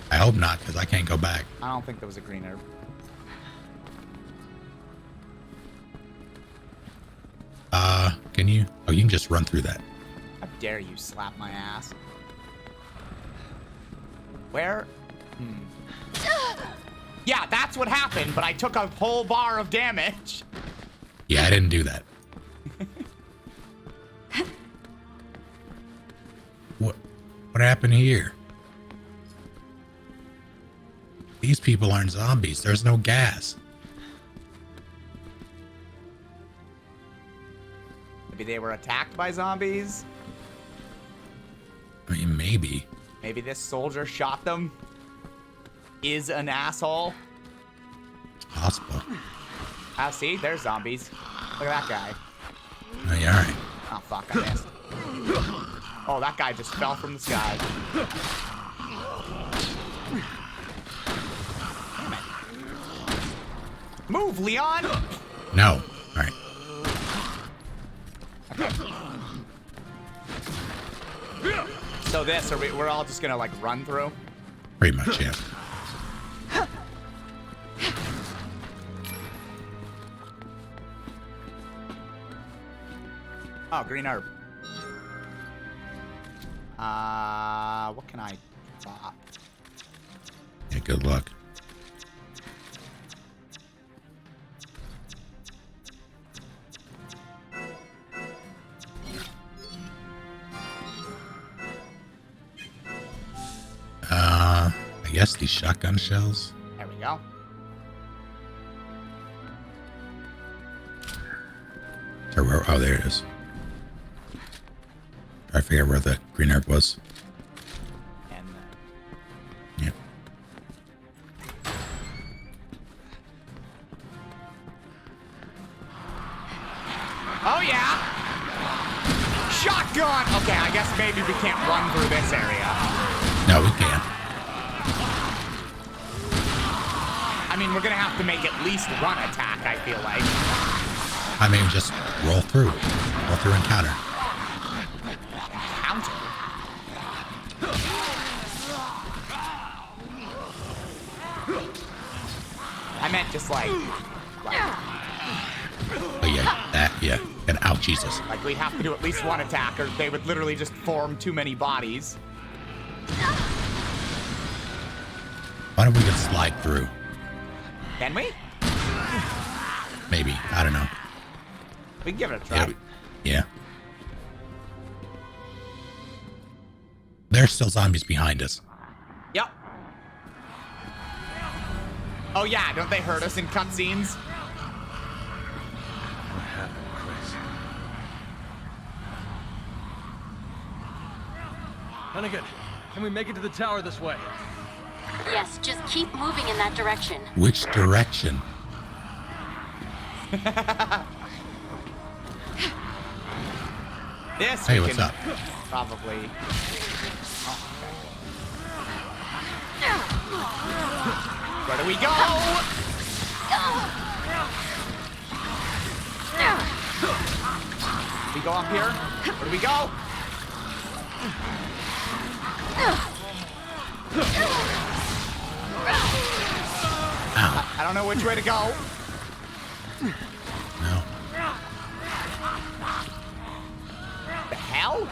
I hope not, because I can't go back. I don't think there was a green herb. Can you? Oh, you can just run through that. How dare you slap my ass? Where? Yeah, that's what happened, but I took a whole bar of damage. Yeah, I didn't do that. What happened here? These people aren't zombies. There's no gas. Maybe they were attacked by zombies. I mean, maybe. Maybe this soldier shot them. Is an asshole. It's possible. Ah, see, there's zombies. Look at that guy. Oh, yeah, all right. Oh, fuck, I missed. Oh, that guy just fell from the sky. Damn it. Move, Leon! No. All right. So this, we're all just gonna, like, run through? Pretty much, yeah. Oh, green herb. What can I drop? Yeah, good luck. I guess these shotgun shells. There we go. Or where, oh, there it is. I forget where the green herb was. And Yeah. oh yeah! Shotgun! Okay, I guess maybe we can't run through this area. No, we can't. I mean, we're gonna have to make at least one attack, I feel like. I mean, just roll through. Roll through and counter. Counter. I meant just like Oh, yeah. That, yeah. And ow, Jesus. like we have to do at least one attack, or they would literally just form too many bodies. Why don't we just slide through? Can we? Maybe. I don't know. We can give it a try. Yeah. Yeah. There's still zombies behind us. Yep. Oh yeah, don't they hurt us in cutscenes? What happened, Chris? Hunnigan, can we make it to the tower this way? Yes, just keep moving in that direction. Which direction? This Hey, we what's can up? probably. Where do we go? We go up here? Where do we go? Ow. I don't know which way to go. No. The hell?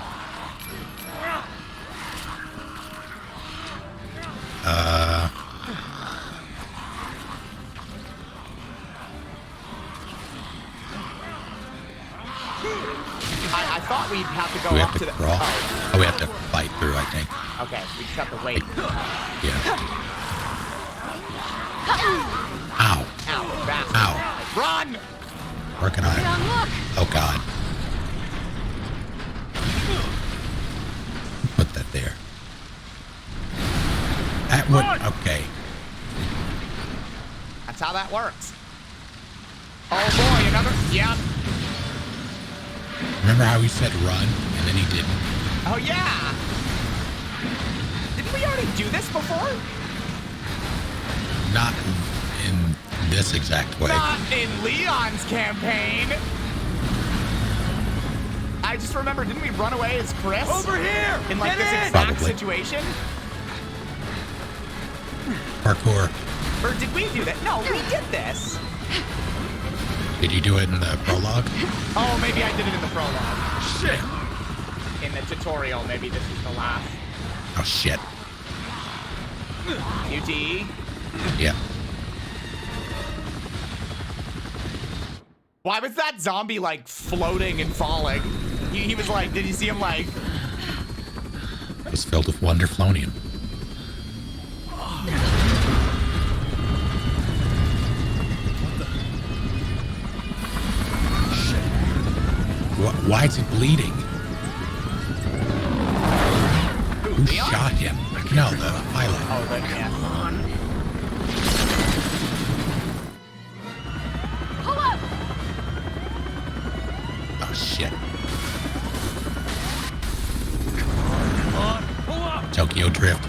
I thought we'd have to go We up have to to the. crawl. Oh, Oh, we have to fight through, I think. okay. We just have to wait. Yeah. Ow. Ow, bastard. Ow. Run! Working on it. Leon, look! Oh, God. Put that there. That would... Okay. That's how that works. Oh boy, another. Yep. Remember how he said run, and then he didn't? Oh yeah. Didn't we already do this before? Not in this exact way. Not in Leon's campaign. I just remember, didn't we run away as Chris? Over here! In like Get this in! exact Probably. situation? Parkour. Or did we do that? No, we did this. Did you do it in the prologue? Oh, maybe I did it in the prologue. Shit! In the tutorial, maybe this is the last. Oh, shit. UTE. Yeah. Why was that zombie like floating and falling? He was like, did you see him like? It was filled with Wonderflonium. Why is he bleeding? Who Leon? shot him? No, the pilot. Oh, but yeah. Pull up! Oh, shit. Pull up! Tokyo Drift.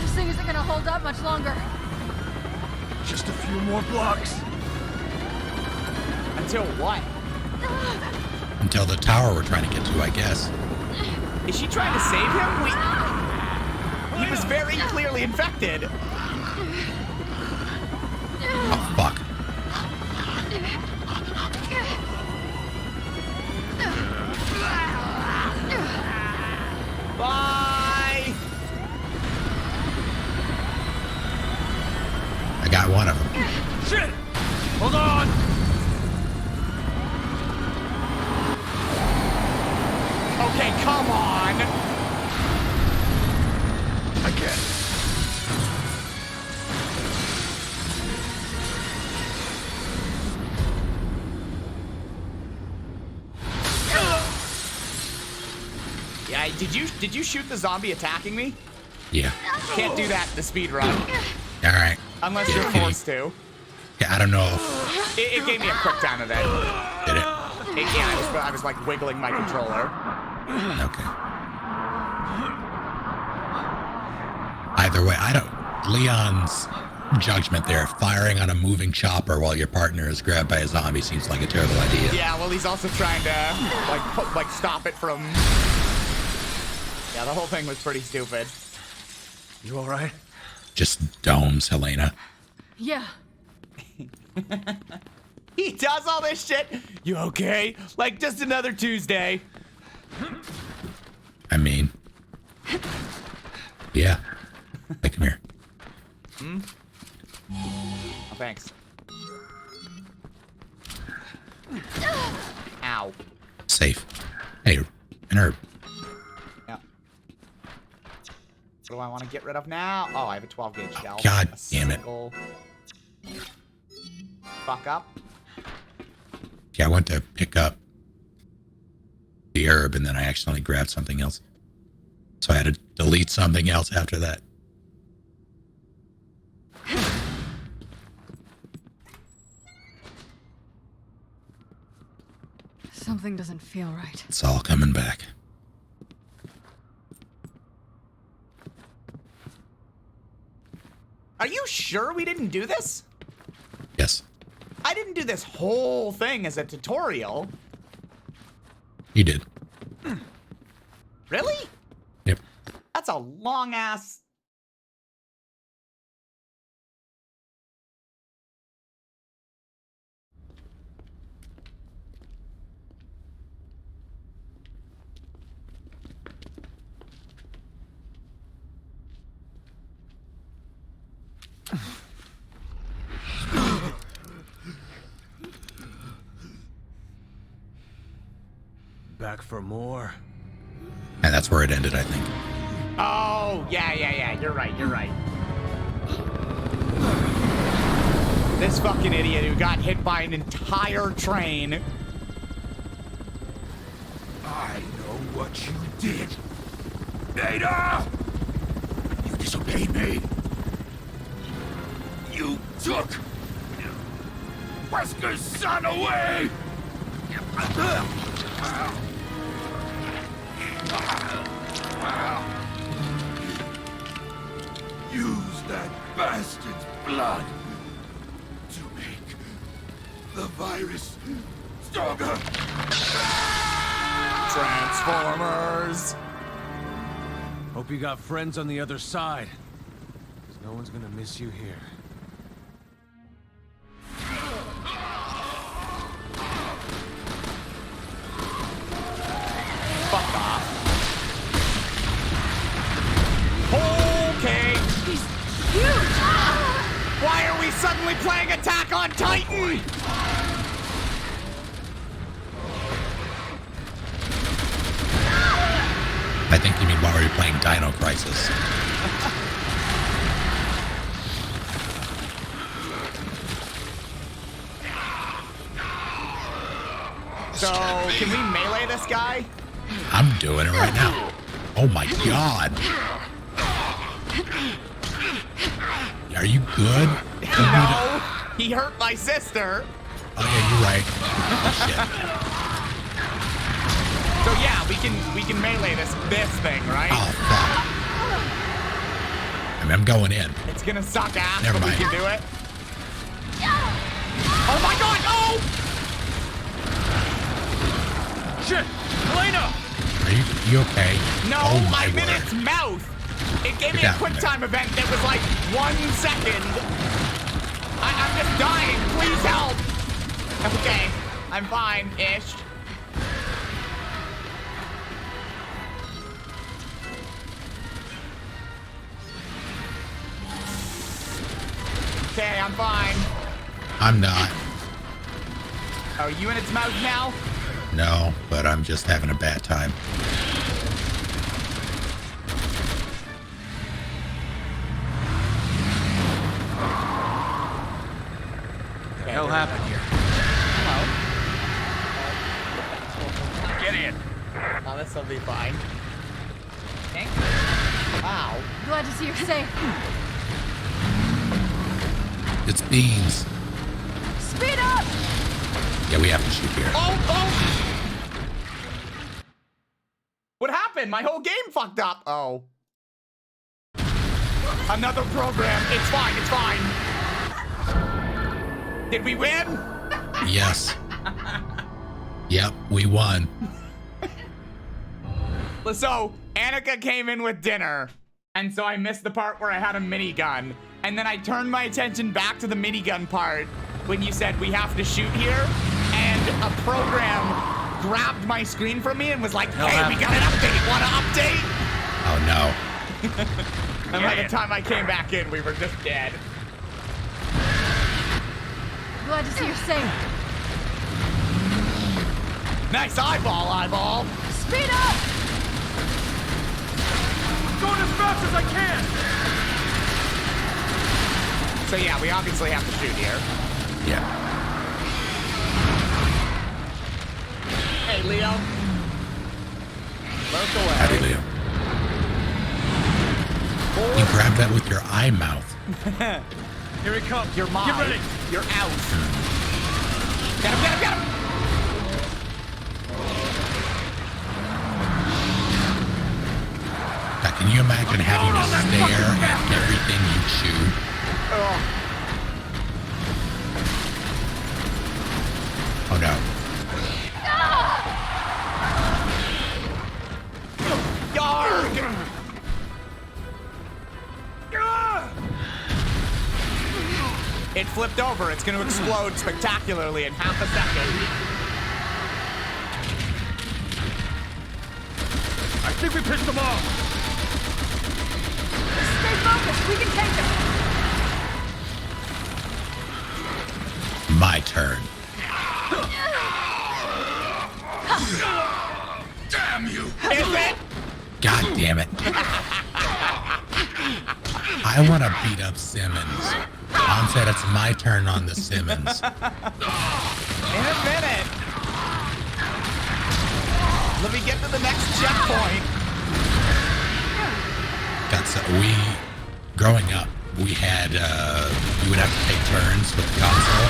This thing isn't gonna hold up much longer. Just a few more blocks. Until what? Until the tower we're trying to get to, I guess. Is she trying to save him? He was very clearly infected. Oh, fuck. Bye. I got one of them. Shit! Hold on! Okay, come on. I get it. Yeah, did you shoot the zombie attacking me? Yeah. Can't do that in the speed run All right. unless Yeah, you're can you- forced to. Yeah, I don't know if... It gave me a quick time event. Did it? Yeah, I was like wiggling my controller. Okay. Either way, I don't... Leon's judgment there, firing on a moving chopper while your partner is grabbed by a zombie seems like a terrible idea. Yeah, well, he's also trying to like stop it from. Yeah, the whole thing was pretty stupid. You alright? Just domes, Helena. Yeah. He does all this shit. You okay? Like just another Tuesday. I mean... Yeah. Hey, come here. Oh, thanks. Ow. Safe. Hey, an herb. Yeah. What do I want to get rid of now? Oh, I have a 12 gauge shell. God A damn it. single- Fuck up. Yeah, I went to pick up the herb, and then I accidentally grabbed something else. So I had to delete something else after that. Something doesn't feel right. It's all coming back. Are you sure we didn't do this? Yes. I didn't do this whole thing as a tutorial. You did. Really? Yep. That's a long ass. Back for more. And that's where it ended, I think. Oh, yeah. You're right. This fucking idiot who got hit by an entire train. I know what you did. Ada! You disobeyed me. You took Wesker's son away! Use that bastard's blood to make the virus stronger! Transformers. Hope you got friends on the other side. 'Cause no one's gonna miss you here. Fuck off. Okay. He's huge! Why are we suddenly playing Attack on Titan? I think you mean while we were playing Dino Crisis. So, can we melee this guy? I'm doing it right now. Oh my god. Are you good? No, he hurt my sister. Oh yeah, you're right. Oh, shit. So yeah, we can melee this thing, right? Oh fuck. I mean, I'm going in. It's gonna suck ass, Never but mind. we can do it. Oh my god! Oh! Shit! Elena! Are you okay? No, Oh my I'm in word. its mouth. It gave me Get a down quick there. time event that was like 1 second. I'm just dying. Please help. Okay, I'm fine-ish. Okay, I'm fine. I'm not. Are you in its mouth now? No, but I'm just having a bad time. The hell happened here? Hello. Get in. Oh, this will be fine. Okay. Wow. Glad to see you're safe. It's beans. Speed up! Yeah, we have to shoot here. Oh! What happened? My whole game fucked up. Oh. Another program. It's fine. Did we win? Yes. Yep, we won. So, Annika came in with dinner, and so I missed the part where I had a minigun. And then I turned my attention back to the minigun part when you said we have to shoot here, and a program grabbed my screen from me and was like, hey, we got an update. Want to update? Oh no. And by the time I came back in, we were just dead. Glad to see you're safe. Nice eyeball. Speed up! Going as fast as I can! So yeah, we obviously have to shoot here. Yeah. Hey, Leo. Lurk away. Howdy, Leo. You grabbed that with your eye mouth. Here he comes. You're mine. Get ready. You're out. Get him, get him, get him! Now, can you imagine having to stare at everything you chew? Oh no. Yarg! It flipped over. It's going to explode spectacularly in half a second. I think we pissed them off. Stay focused. We can take them. My turn. Damn you! Is it? God damn it. I want to beat up Simmons. Mom said it's my turn on the Simmons. In a minute. Let me get to the next checkpoint. Growing up, we had, we would have to take turns with the console.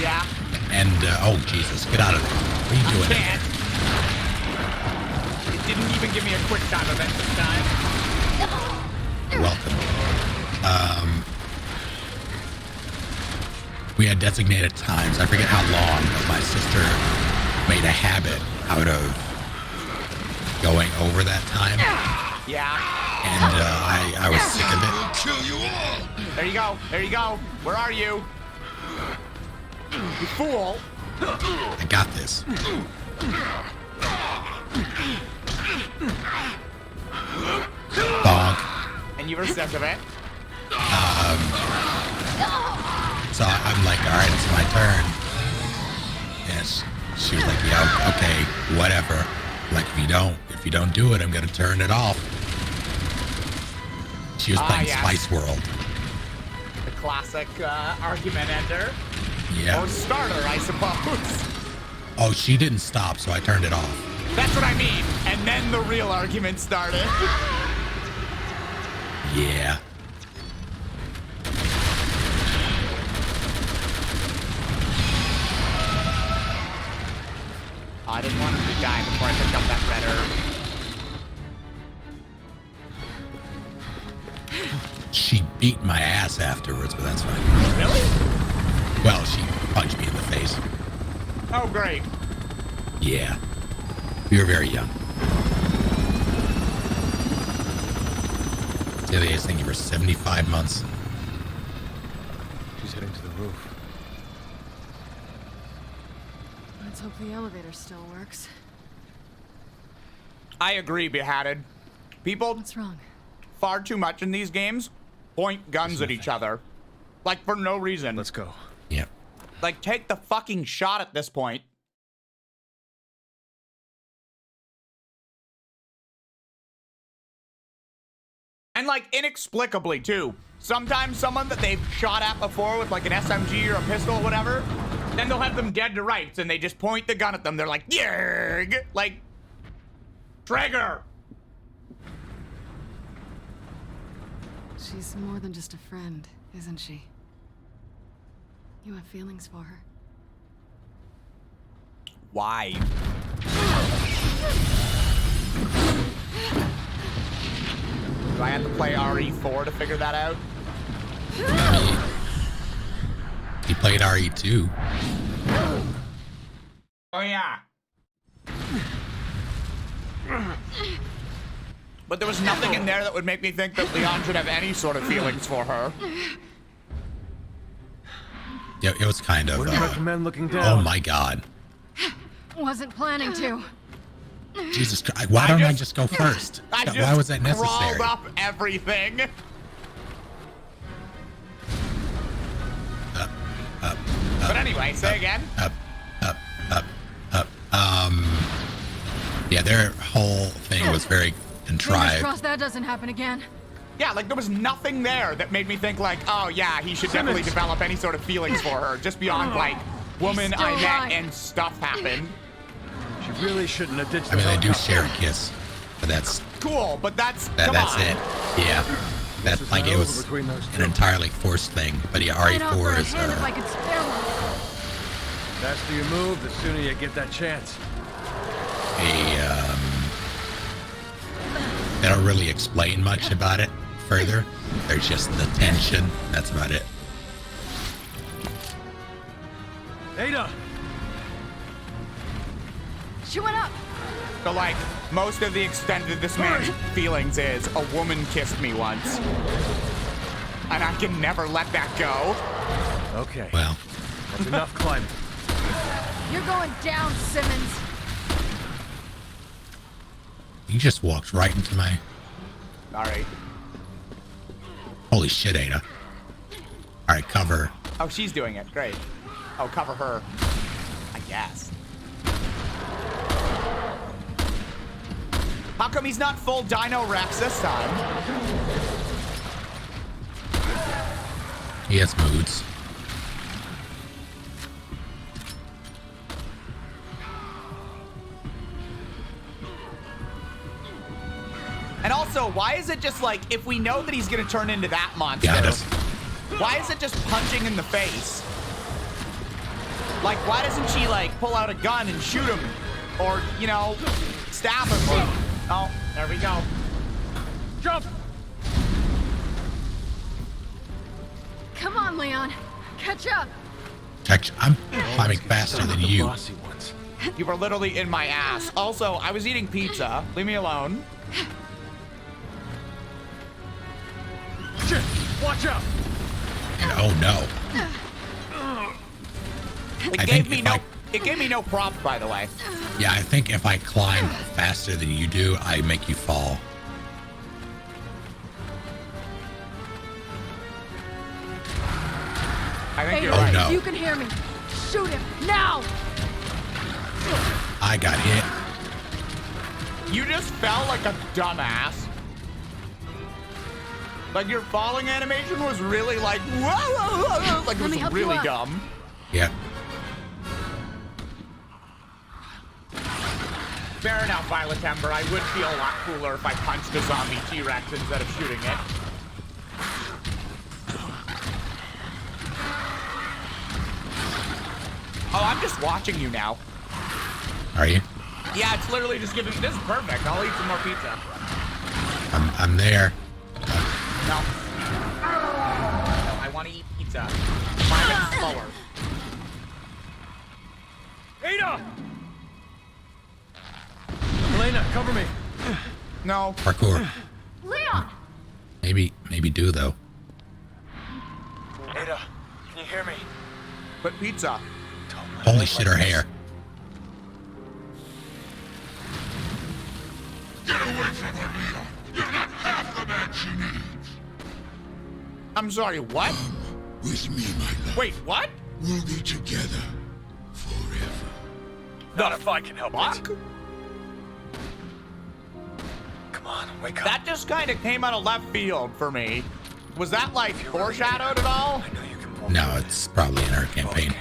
Yeah. And, oh, Jesus, get out of there. What are you doing? Can't. It didn't even give me a quick time event this time. Welcome. We had designated times. I forget how long, but my sister made a habit out of going over that time. Yeah. And I was sick of it. I'll kill you all! There you go. There you go. Where are you? You fool. I got this. Bonk. And you were sick of it. So I'm like, all right, it's my turn. Yes. She was like, yeah, okay, whatever. Like, if you don't do it, I'm gonna turn it off. She was playing yes. Spice World. The classic argument ender. Yeah. Or starter, I suppose. Oh, she didn't stop, so I turned it off. That's what I mean. And then the real argument started. Yeah. I didn't want him to die before I picked up that red herb. She beat my ass afterwards, but that's fine. Really? Well, she punched me in the face. Oh, great. Yeah. We were very young. Celia is thinking for 75 months. She's heading to the roof. Let's hope the elevator still works. I agree, Behatted. People, What's wrong? far too much in these games, point guns at each other. Like, for no reason. Let's go. Yeah. Like, take the fucking shot at this point. And, like, inexplicably, too. Sometimes someone that they've shot at before with, like, an SMG or a pistol or whatever, then they'll have them dead to rights, and they just point the gun at them. They're like, yerg! Like, Traeger! She's more than just a friend, isn't she? You have feelings for her. Why? Do I have to play RE4 to figure that out? He played RE2. Oh, yeah. But there was nothing in there that would make me think that Leon should have any sort of feelings for her. Yeah, it was kind of. Wouldn't recommend looking down. Oh my God. Wasn't planning to. Jesus Christ. Why don't I just go first? Why was that necessary? Crawled up everything. Up. But anyway, say again. Up. Yeah, their whole thing was very Fingers contrived. crossed that doesn't happen again. Yeah, like there was nothing there that made me think like, oh yeah, he should definitely develop any sort of feelings for her, just beyond like, woman Still I met alive. and stuff happened. She really shouldn't have ditched I mean, the they do helicopter. share a kiss. But that's Cool, but that's that's on. it. Yeah. That This is like not it over was between those an two. entirely forced thing. But yeah, I'd offer RE4 a is hand if I could spare one. The faster you move, the sooner you get that chance. they don't really explain much about it further. There's just the tension. That's about it. Ada! She went up. So like, most of the extent of this man's feelings is a woman kissed me once. And I can never let that go. Okay, Well, that's enough climbing. You're going down, Simmons. you just walked right into my... Alright. Holy shit, Ada. Alright, cover. Oh, she's doing it. Great. Oh, cover her. I guess. How come he's not full Dino Rex this time? He has moods. And also, why is it just like, if we know that he's gonna turn into that monster, Got us. why is it just punching in the face? Like, why doesn't she, like, pull out a gun and shoot him? Or, you know, stab him? Oh, there we go. Jump! Come on, Leon. Catch up. I'm climbing faster than you. Bossy ones. You were literally in my ass. Also, I was eating pizza. Leave me alone. Shit! Watch out! And oh no. It I gave think me if no. I- It gave me no props, by the way. Yeah, I think if I climb faster than you do, I make you fall. I think you're Oh, right. no. You can hear me. Shoot him now. I got hit. You just fell like a dumbass. Like your falling animation was really like whoa, whoa, whoa, whoa. Like it Let me was help you really up. dumb. Yeah. Fair enough, Violet Ember. I would feel a lot cooler if I punched a zombie T-Rex instead of shooting it. Oh, I'm just watching you now. Are you? Yeah, it's literally just giving. This is perfect. I'll eat some more pizza. I'm there. No. No, I want to eat pizza. Climb it slower. Ada! Elena, cover me. No. Parkour. Leon. Maybe do though. Ada, can you hear me? But pizza. Holy shit, her hair. Get away from her, Leon. You're not half the man she needs. I'm sorry, what? With me, my love. Wait, what? We'll be together forever. Not if I can help Fuck? it. Come on, wake up. That just kind of came out of left field for me. Was that like foreshadowed at all? I know you can pull No, through it's probably in her campaign.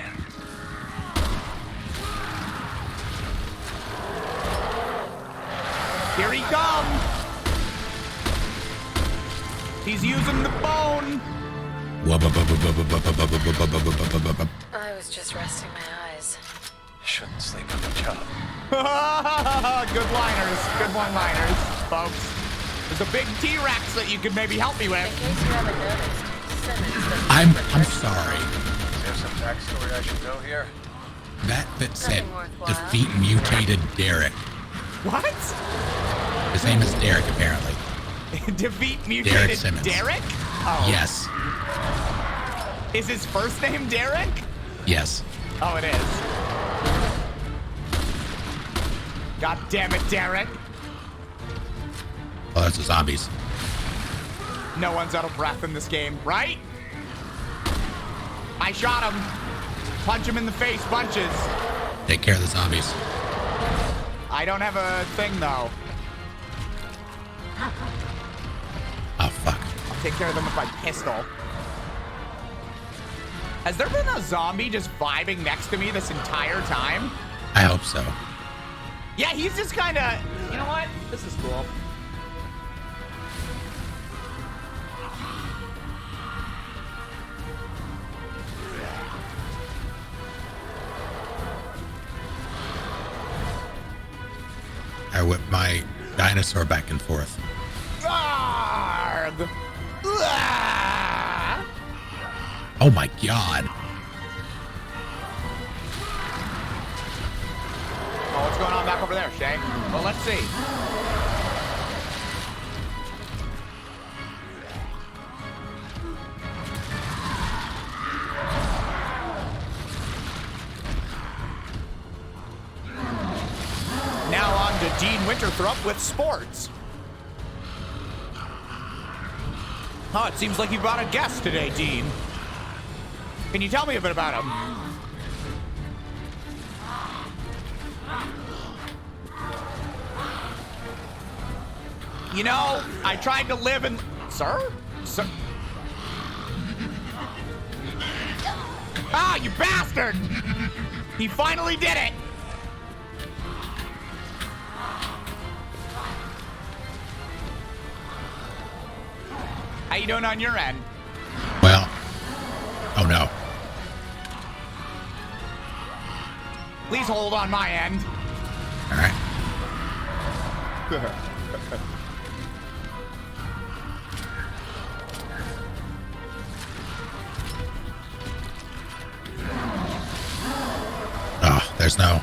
Here he comes. He's using the bone. I was just resting my eyes. Shouldn't sleep on the job. Good liners. Good one-liners, folks. There's a big T-Rex that you could maybe help me In with. case you haven't noticed, Simmons doesn't I'm protect sorry. Is there some backstory I should know here? That said Nothing worthwhile. defeat mutated Derek. What? His name is Derek apparently. Defeat Derek mutated Simmons. Derek? Oh. Yes. Is his first name Derek? Yes. Oh, it is. God damn it, Derek. Oh, that's the zombies. No one's out of breath in this game, right? I shot him. Punch him in the face, bunches. Take care of the zombies. I don't have a thing, though. Oh, fuck. I'll take care of them with my pistol. Has there been a zombie just vibing next to me this entire time? I hope so. Yeah, he's just kind of, you know what? This is cool. I whip my dinosaur back and forth. Arg! Ah! Oh my god. Oh, what's going on back over there, Shae? Well, let's see. Now on to Dean Winterthrup with sports. Oh, it seems like you brought a guest today, Dean. Can you tell me a bit about him? You know, I tried to live in... Sir? Sir? Ah, you bastard! He finally did it! How you doing on your end? Well, oh no. Please hold on my end. All right. Oh, there's no.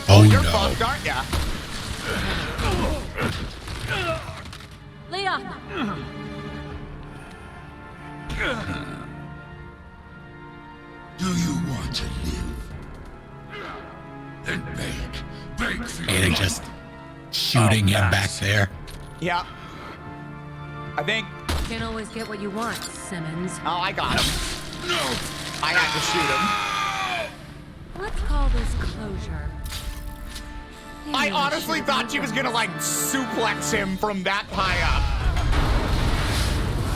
Oh, You're no. fucked, aren't ya? Leon! Do you want to live? Then beg for And it just shooting him back there. Yeah. I think... Can't always get what you want, Simmons. Oh, I got him. No! I had to shoot him. Let's call this closure. I honestly thought she was gonna, like, suplex him from that high up.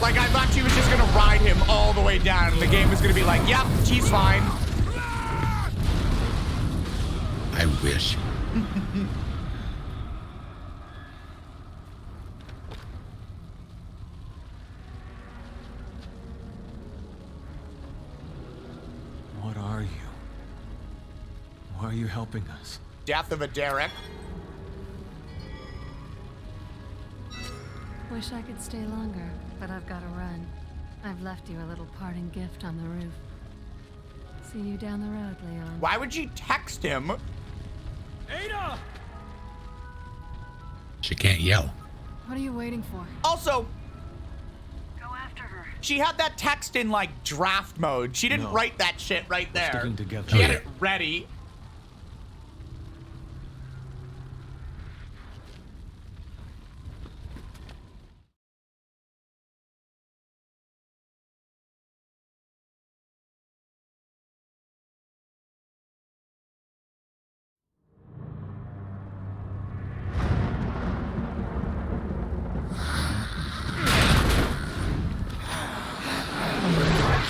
Like, I thought she was just gonna ride him all the way down, and the game was gonna be like, yep, she's fine. I wish. What are you? Why are you helping us? Death of a Derek. Wish I could stay longer, but I've got to run. I've left you a little parting gift on the roof. See you down the road, Leon. Why would you text him? Ada! She can't yell. What are you waiting for? Also, Go after her. she had that text in, like, draft mode. She didn't No. write that shit right there. Sticking together. She had Oh, it ready.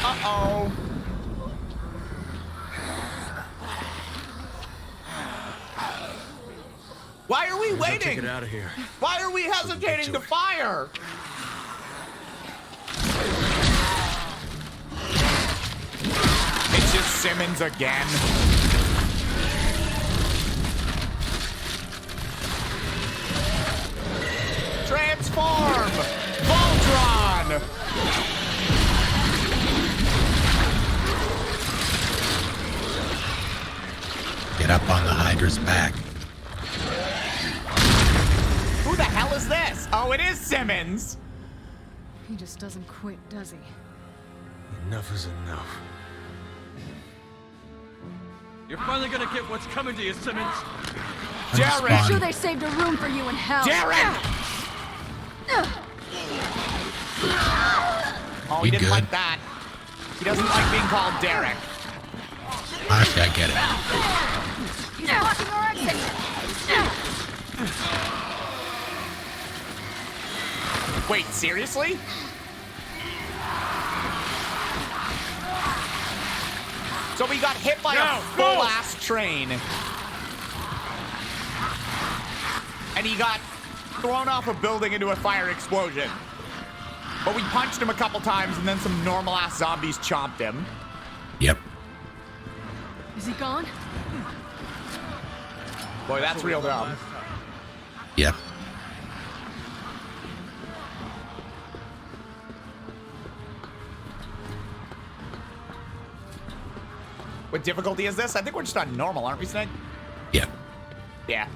Uh-oh. Why are we Take waiting? it out of here. Why are we hesitating to fire? It's just Simmons again. Transform! Voltron! Get up on the Hydra's back. Who the hell is this? Oh, it is Simmons. He just doesn't quit, does he? Enough is enough. You're finally gonna get what's coming to you, Simmons. Derek! Spawn. Sure they saved a room for you in hell. Derek! Oh, he We didn't good? like that. He doesn't like being called Derek. Actually, I get it. He's blocking our exit. Wait, seriously? So we got hit by a full-ass train. And he got thrown off a building into a fire explosion. But we punched him a couple times and then some normal-ass zombies chomped him. Yep. Is he gone? Boy, that's real dumb. Yep. What difficulty is this? I think we're just on normal, aren't we, Snake? Yep. Yeah.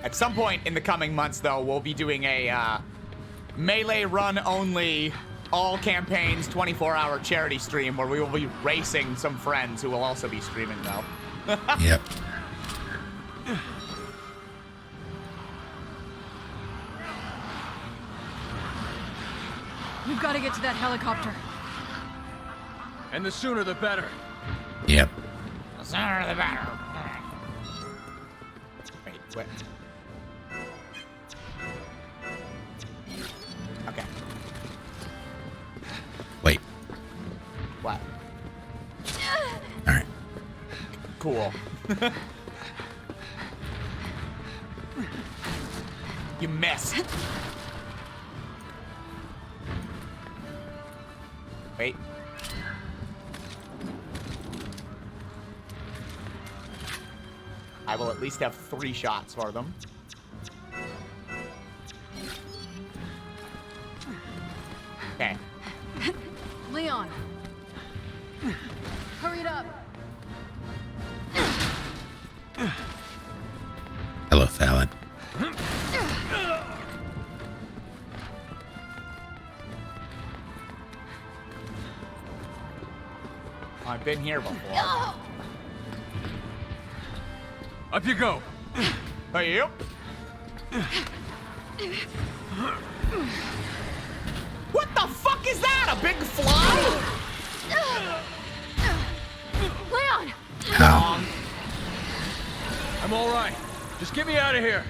At some point in the coming months, though, we'll be doing a melee run only, all campaigns, 24-hour charity stream where we will be racing some friends who will also be streaming, though. Yep. We've got to get to that helicopter. And the sooner the better. Yep. The sooner the better. Wait. Okay. Wait. What? All right. Cool. You missed. Wait. I will at least have 3 shots for them. Okay. Leon. Hurry it up. Hello, Fallon. I've been here before. Up you go. Yep. What the fuck is that? A big fly? Leon! Ow. I'm all right. Just get me out of here.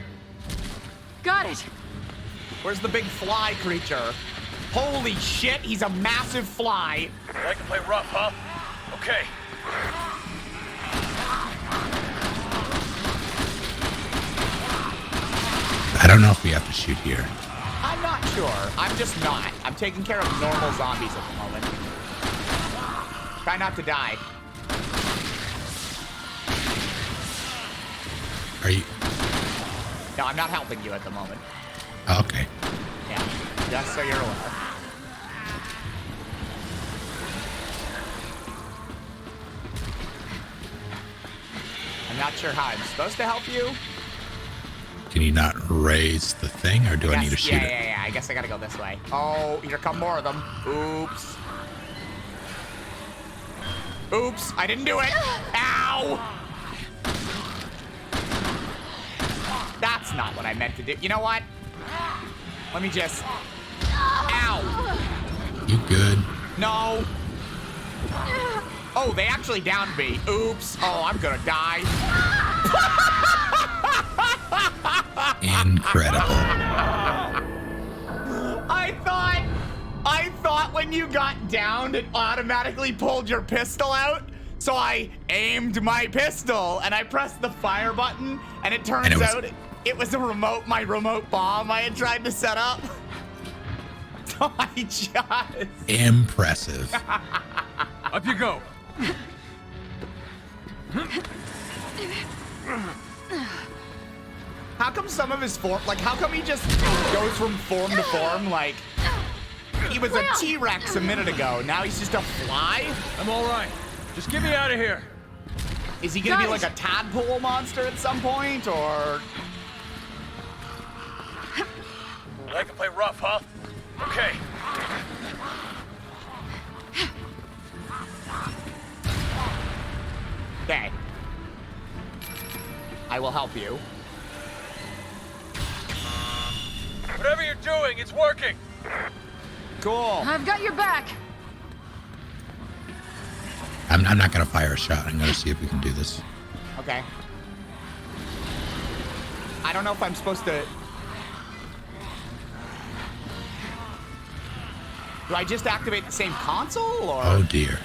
Got it. Where's the big fly creature? Holy shit, he's a massive fly. You like to play rough, huh? Okay. I don't know if we have to shoot here. I'm not sure. I'm just not. I'm taking care of normal zombies at the moment. Try not to die. Are you? No, I'm not helping you at the moment. Oh, okay. Yeah, just so you're aware. I'm not sure how I'm supposed to help you. Can you not raise the thing, or do I need to shoot it? Yeah. I guess I gotta go this way. Oh, here come more of them. Oops. Oops, I didn't do it. Ow! That's not what I meant to do. You know what? Let me just... Ow! You good? No. Oh, they actually downed me. Oops. Oh, I'm gonna die. Incredible. I thought when you got downed, it automatically pulled your pistol out. So I aimed my pistol and I pressed the fire button, and it turns out it was my remote bomb I had tried to set up. So I just... Impressive. Up you go. How come some of his form, like, how come he just goes from form to form? Like, he was a T-Rex a minute ago. Now he's just a fly? I'm all right. Just get me out of here. Is he gonna be like a tadpole monster at some point, or? You like to play rough, huh? Okay. Okay. I will help you. Whatever you're doing, it's working. Cool. I've got your back. I'm not gonna fire a shot. I'm gonna see if we can do this. Okay. I don't know if I'm supposed to... Do I just activate the same console, or...? Oh, dear.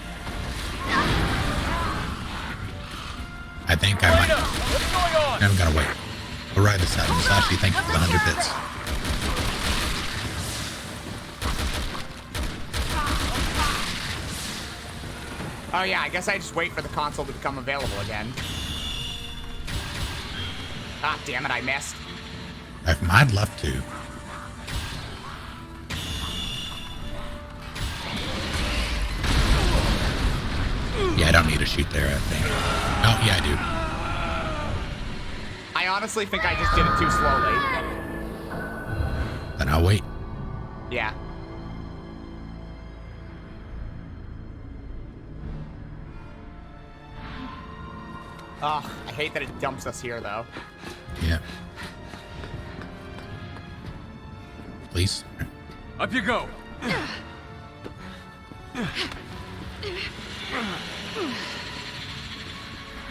I think I might... What's going on? I'm gonna wait. We'll ride this out. Musashi, thank you for the 100 bits. Oh yeah, I guess I just wait for the console to become available again. Ah, damn it, I missed. I'd love to. Yeah, I don't need to shoot there, I think. Oh, yeah, I do. I honestly think I just did it too slowly. Then I'll wait. Yeah. Oh, I hate that it dumps us here, though. Yeah. Please. Up you go.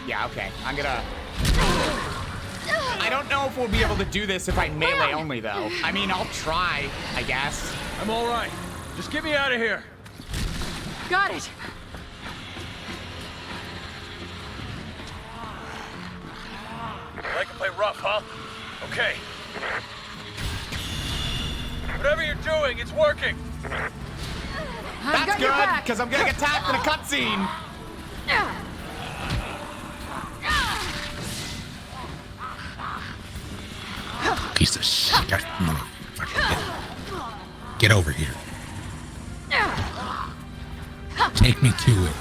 Yeah, okay. I'm gonna... I don't know if we'll be able to do this if I melee only, though. I mean, I'll try, I guess. I'm all right. Just get me out of here. Got it. I can play rough, huh? Okay. Whatever you're doing, it's working. That's good, because I'm gonna get tapped in a cutscene. Piece of shit. Motherfucker. Get over here. Take me to it.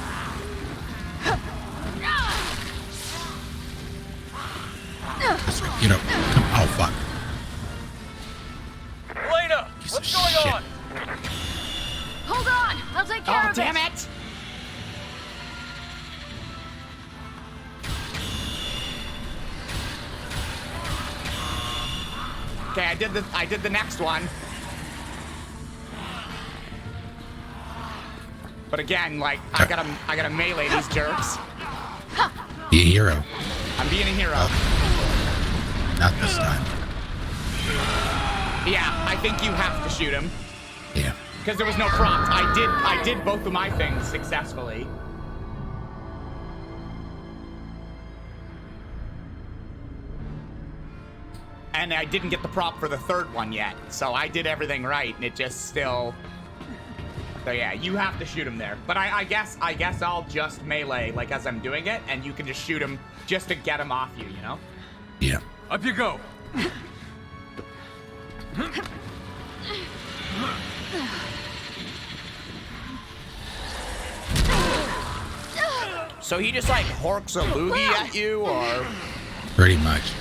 This way. You know, come. Oh, fuck. Lena, Piece what's of going shit. on? Hold on. I'll take care Oh, of damn it. it! Okay, I did the next one. But again, like, I gotta melee these jerks. Be a hero. I'm being a hero. Not this time. Yeah, I think you have to shoot him. Yeah. Because there was no prompt. I did both of my things successfully. And I didn't get the prop for the third one yet. So I did everything right, and it just still... So yeah, you have to shoot him there. But I guess I'll just melee, like, as I'm doing it, and you can just shoot him just to get him off you, you know? Yeah. Up you go. So he just, like, horks a loogie at you, or... Pretty much.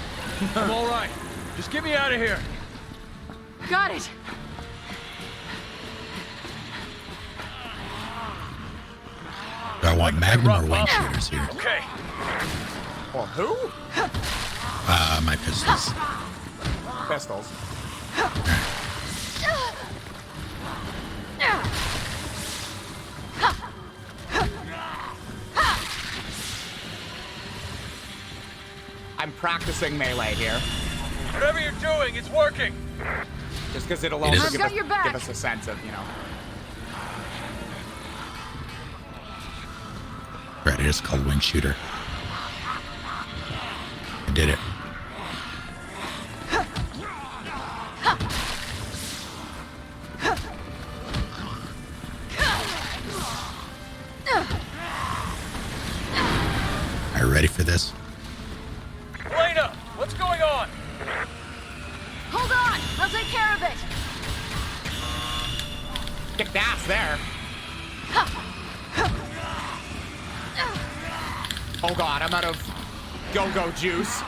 I'm all right. Just get me out of here. Got it. Do I want Magnum or wing shooters here? Okay. Or who? My pistols. Pistols. I'm practicing melee here. Whatever you're doing, it's working. Just because it'll It also is. give I've us, got your back. give us a sense of, you know. Right, it is called wing shooter. I did it. Are you ready for this? Lena, what's going on? Hold on. I'll take care of it. Kicked ass there. Oh god, I'm out of go-go juice.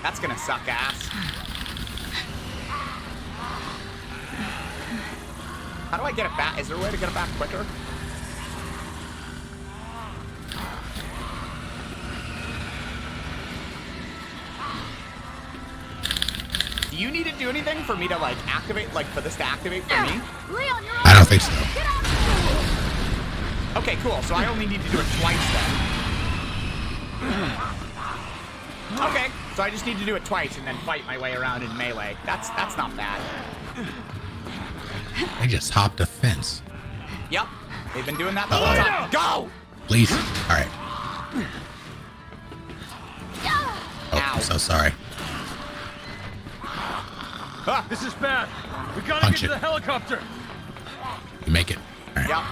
That's gonna suck ass. How do I get it back? Is there a way to get it back quicker? Do you need to do anything for me to, like, activate, like, for this to activate for me? Leon, you're on. I don't think so. Get out. Okay, cool. So I only need to do it twice then. Okay, so I just need to do it twice and then fight my way around in melee. That's not bad. I just hopped a fence. Yep, they've been doing that the whole time. Go! Please. All right. Oh, Ow. I'm so sorry. Huh. This is bad. We gotta Punch get to it. the helicopter. You make it. All right. Yep.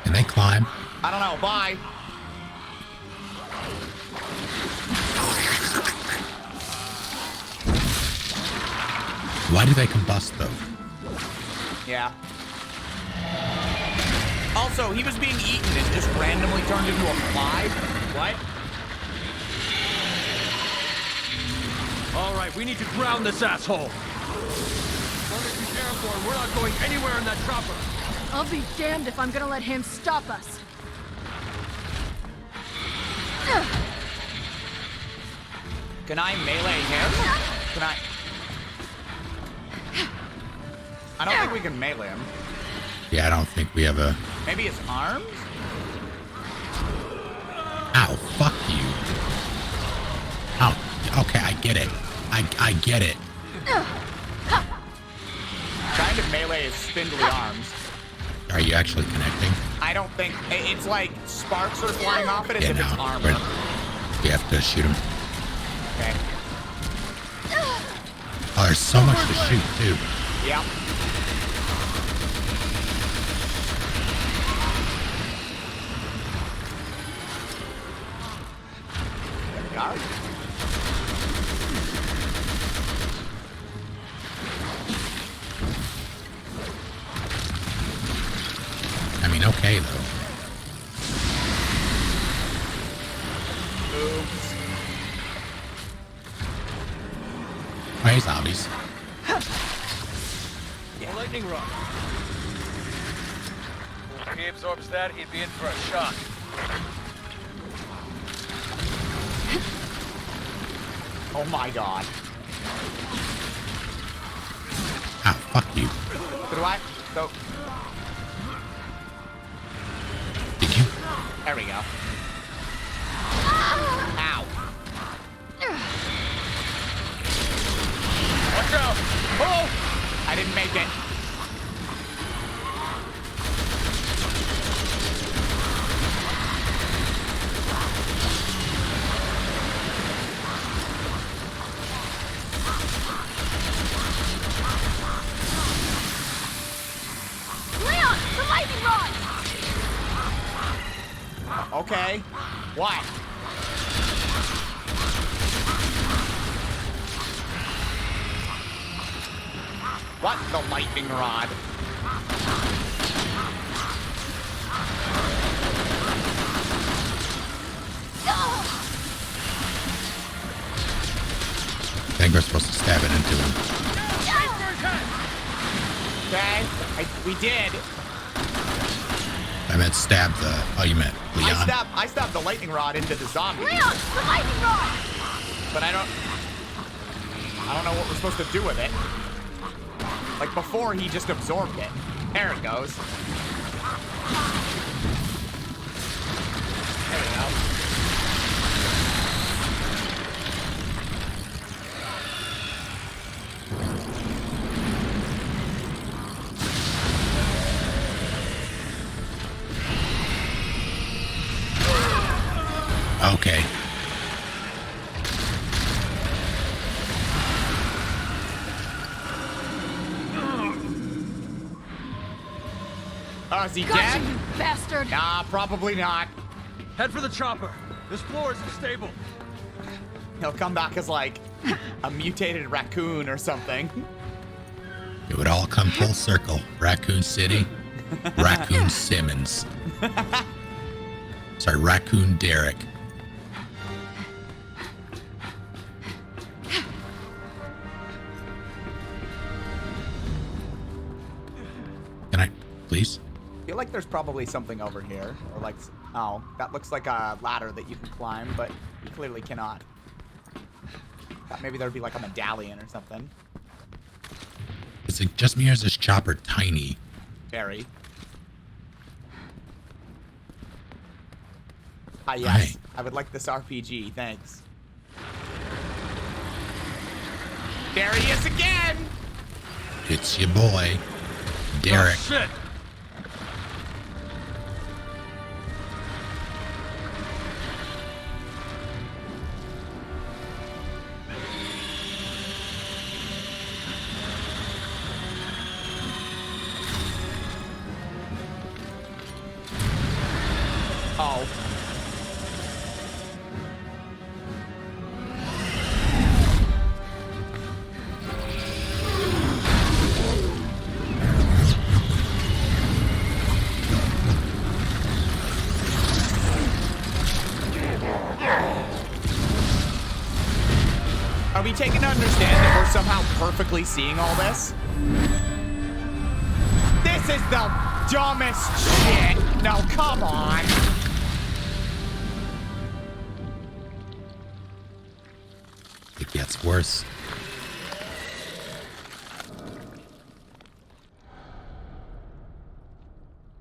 Can they climb? I don't know. Bye. Why do they combust though? Yeah. Also, he was being eaten and just randomly turned into a fly. What? All right, we need to ground this asshole. Let me be airborne. We're not going anywhere in that chopper. I'll be damned if I'm gonna let him stop us. Can I melee him? Can I? I don't think we can melee him. Yeah, I don't think we have a. Maybe his arms? Ow! Fuck you. Ow. Okay, I get it. I get it. Trying to melee his spindly arms. Are you actually connecting? I don't think it's like sparks are flying off it as Yeah, if it's no. armor. We have to shoot him. Okay. Oh, there's so much to shoot too. Yep. There we go. I mean, okay though. Oops. Oh, hey, zombies. A lightning rod. If he absorbs that, he'd be in for a shock. Oh my god. Ow, fuck you. So do I? So Did you? there we go. Ow. Watch out! Oh! I didn't make it. Leon, the lightning rod! Okay. What? What? The lightning rod. I think we're supposed to stab it into him. Okay. We did. I meant stab the. Oh, you meant Leon. I stabbed the lightning rod into the zombie. Leon, the lightning rod! But I don't know what we're supposed to do with it. Like before he just absorbed it. There it goes. There we go. Okay. Oh, is he Gotcha, dead? you bastard! Nah, probably not. Head for the chopper. This floor isn't stable. He'll come back as like a mutated raccoon or something. It would all come full circle. Raccoon City, Raccoon Simmons. Sorry, Raccoon Derek. Can I, please? I feel like there's probably something over here, or like, oh, that looks like a ladder that you can climb, but you clearly cannot. Thought maybe there'd be like a medallion or something. Is it just me or is this chopper tiny? Very. Ah, yes. Right. I would like this RPG. Thanks. There he is again. It's your boy, Derek. Oh, shit! Oh. Are we taken to understand that we're somehow perfectly seeing all this? This is the dumbest shit. No, come on. It gets worse.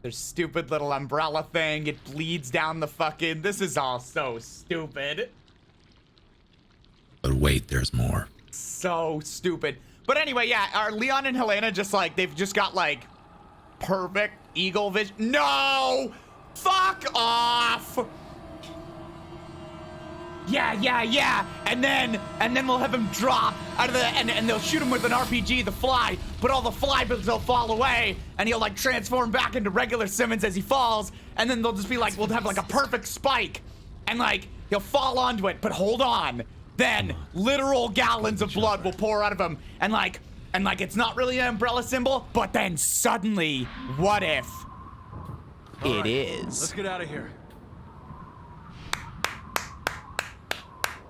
There's stupid little umbrella thing. It bleeds down the fucking... This is all so stupid. But wait, there's more. So stupid. But anyway, yeah, are Leon and Helena just like, they've just got like perfect eagle vision? No! Fuck off! Yeah. And then we'll have him drop out of the, and they'll shoot him with an RPG, the fly, but all the fly bullets will fall away, and he'll like transform back into regular Simmons as he falls, and then they'll just be like, we'll have like a perfect spike, and like, he'll fall onto it, but hold on. Then literal gallons of blood will pour out of him, and like it's not really an umbrella symbol, but then suddenly, what if it is? Let's get out of here.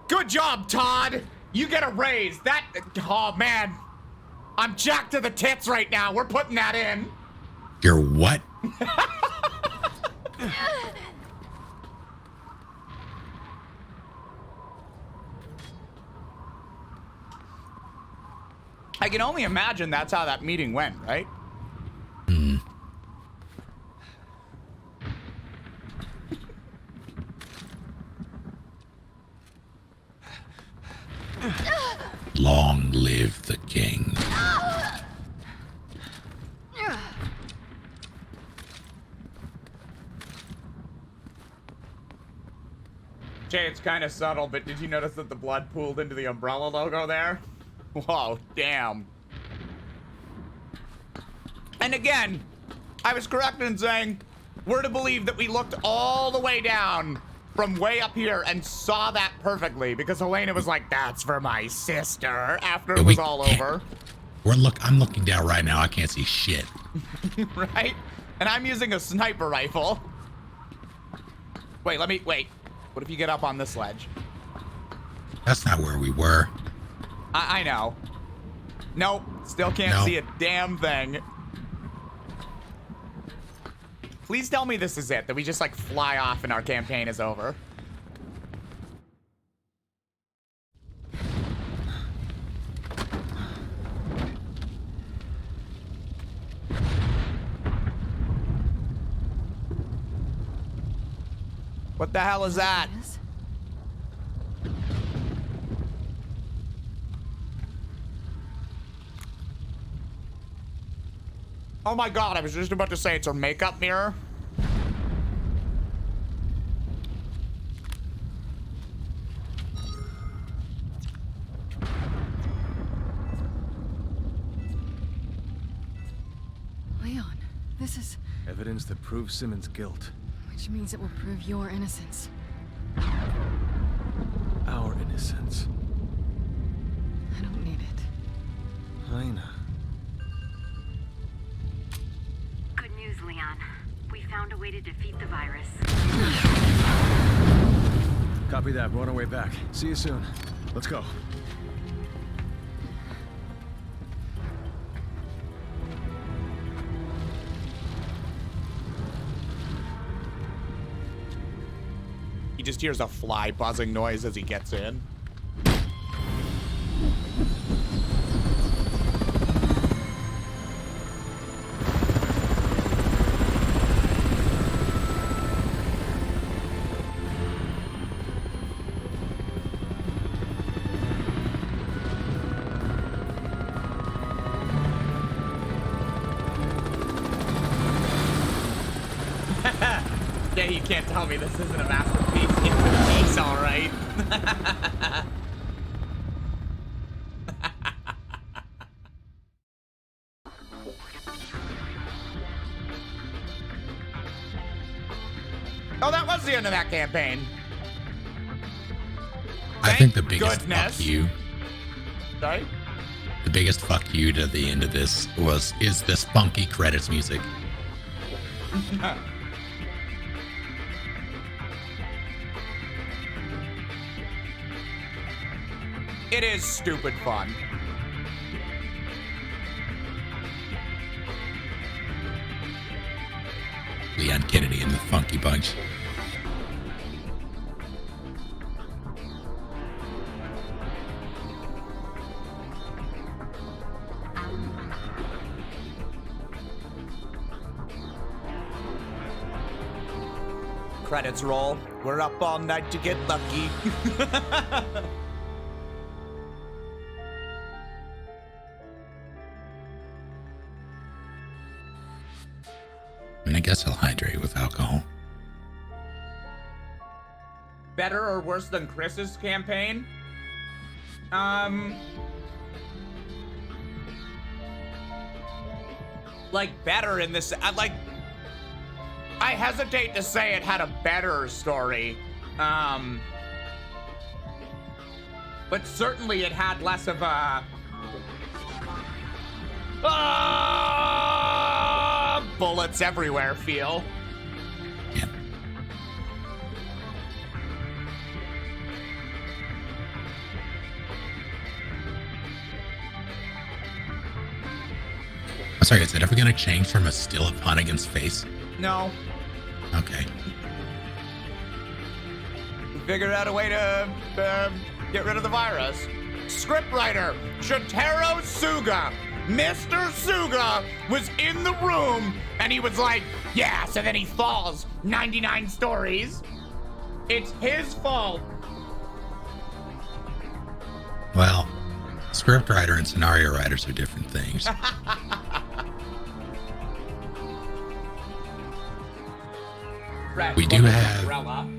Good job, Todd. You get a raise. That, oh man, I'm jacked to the tits right now. We're putting that in. You're what? I can only imagine that's how that meeting went, right? Hmm. Long live the king. Jay, it's kind of subtle, but did you notice that the blood pooled into the umbrella logo there? Whoa, damn. And again, I was correct in saying we're to believe that we looked all the way down from way up here and saw that perfectly, because Helena was like, that's for my sister, after it was all over. I'm looking down right now. I can't see shit. Right? And I'm using a sniper rifle. Wait. What if you get up on this ledge? That's not where we were. I know. Nope. Still can't see a damn thing. Please tell me this is it, that we just like fly off and our campaign is over. What the hell is that? Oh my god, I was just about to say it's her makeup mirror. Leon, this is... Evidence that proves Simmons' guilt. Which means it will prove your innocence. Our innocence. I don't need it. Helena. Good news, Leon. We found a way to defeat the virus. Copy that. We're on our way back. See you soon. Let's go. He just hears a fly buzzing noise as he gets in. You can't tell me this isn't a masterpiece. It's a piece, all right. Oh, that was the end of that campaign. I think the biggest goodness. fuck you. Sorry? The biggest fuck you to the end of this is this funky credits music. It is stupid fun. Leon Kennedy and the Funky Bunch. Credits roll. We're up all night to get lucky. I mean, I guess I'll hydrate with alcohol. Better or worse than Chris's campaign? Like better in this. I hesitate to say it had a better story. But certainly it had less of a bullets everywhere feel. Yeah. I'm sorry, is it ever going to change from a still of Honnigan's face? No. Okay. Figured out a way to get rid of the virus. Scriptwriter Shotaro Suga. Mr. Suga was in the room and he was like, yeah, so then he falls 99 stories. It's his fault. Well, scriptwriter and scenario writers are different things. We do have... Umbrella.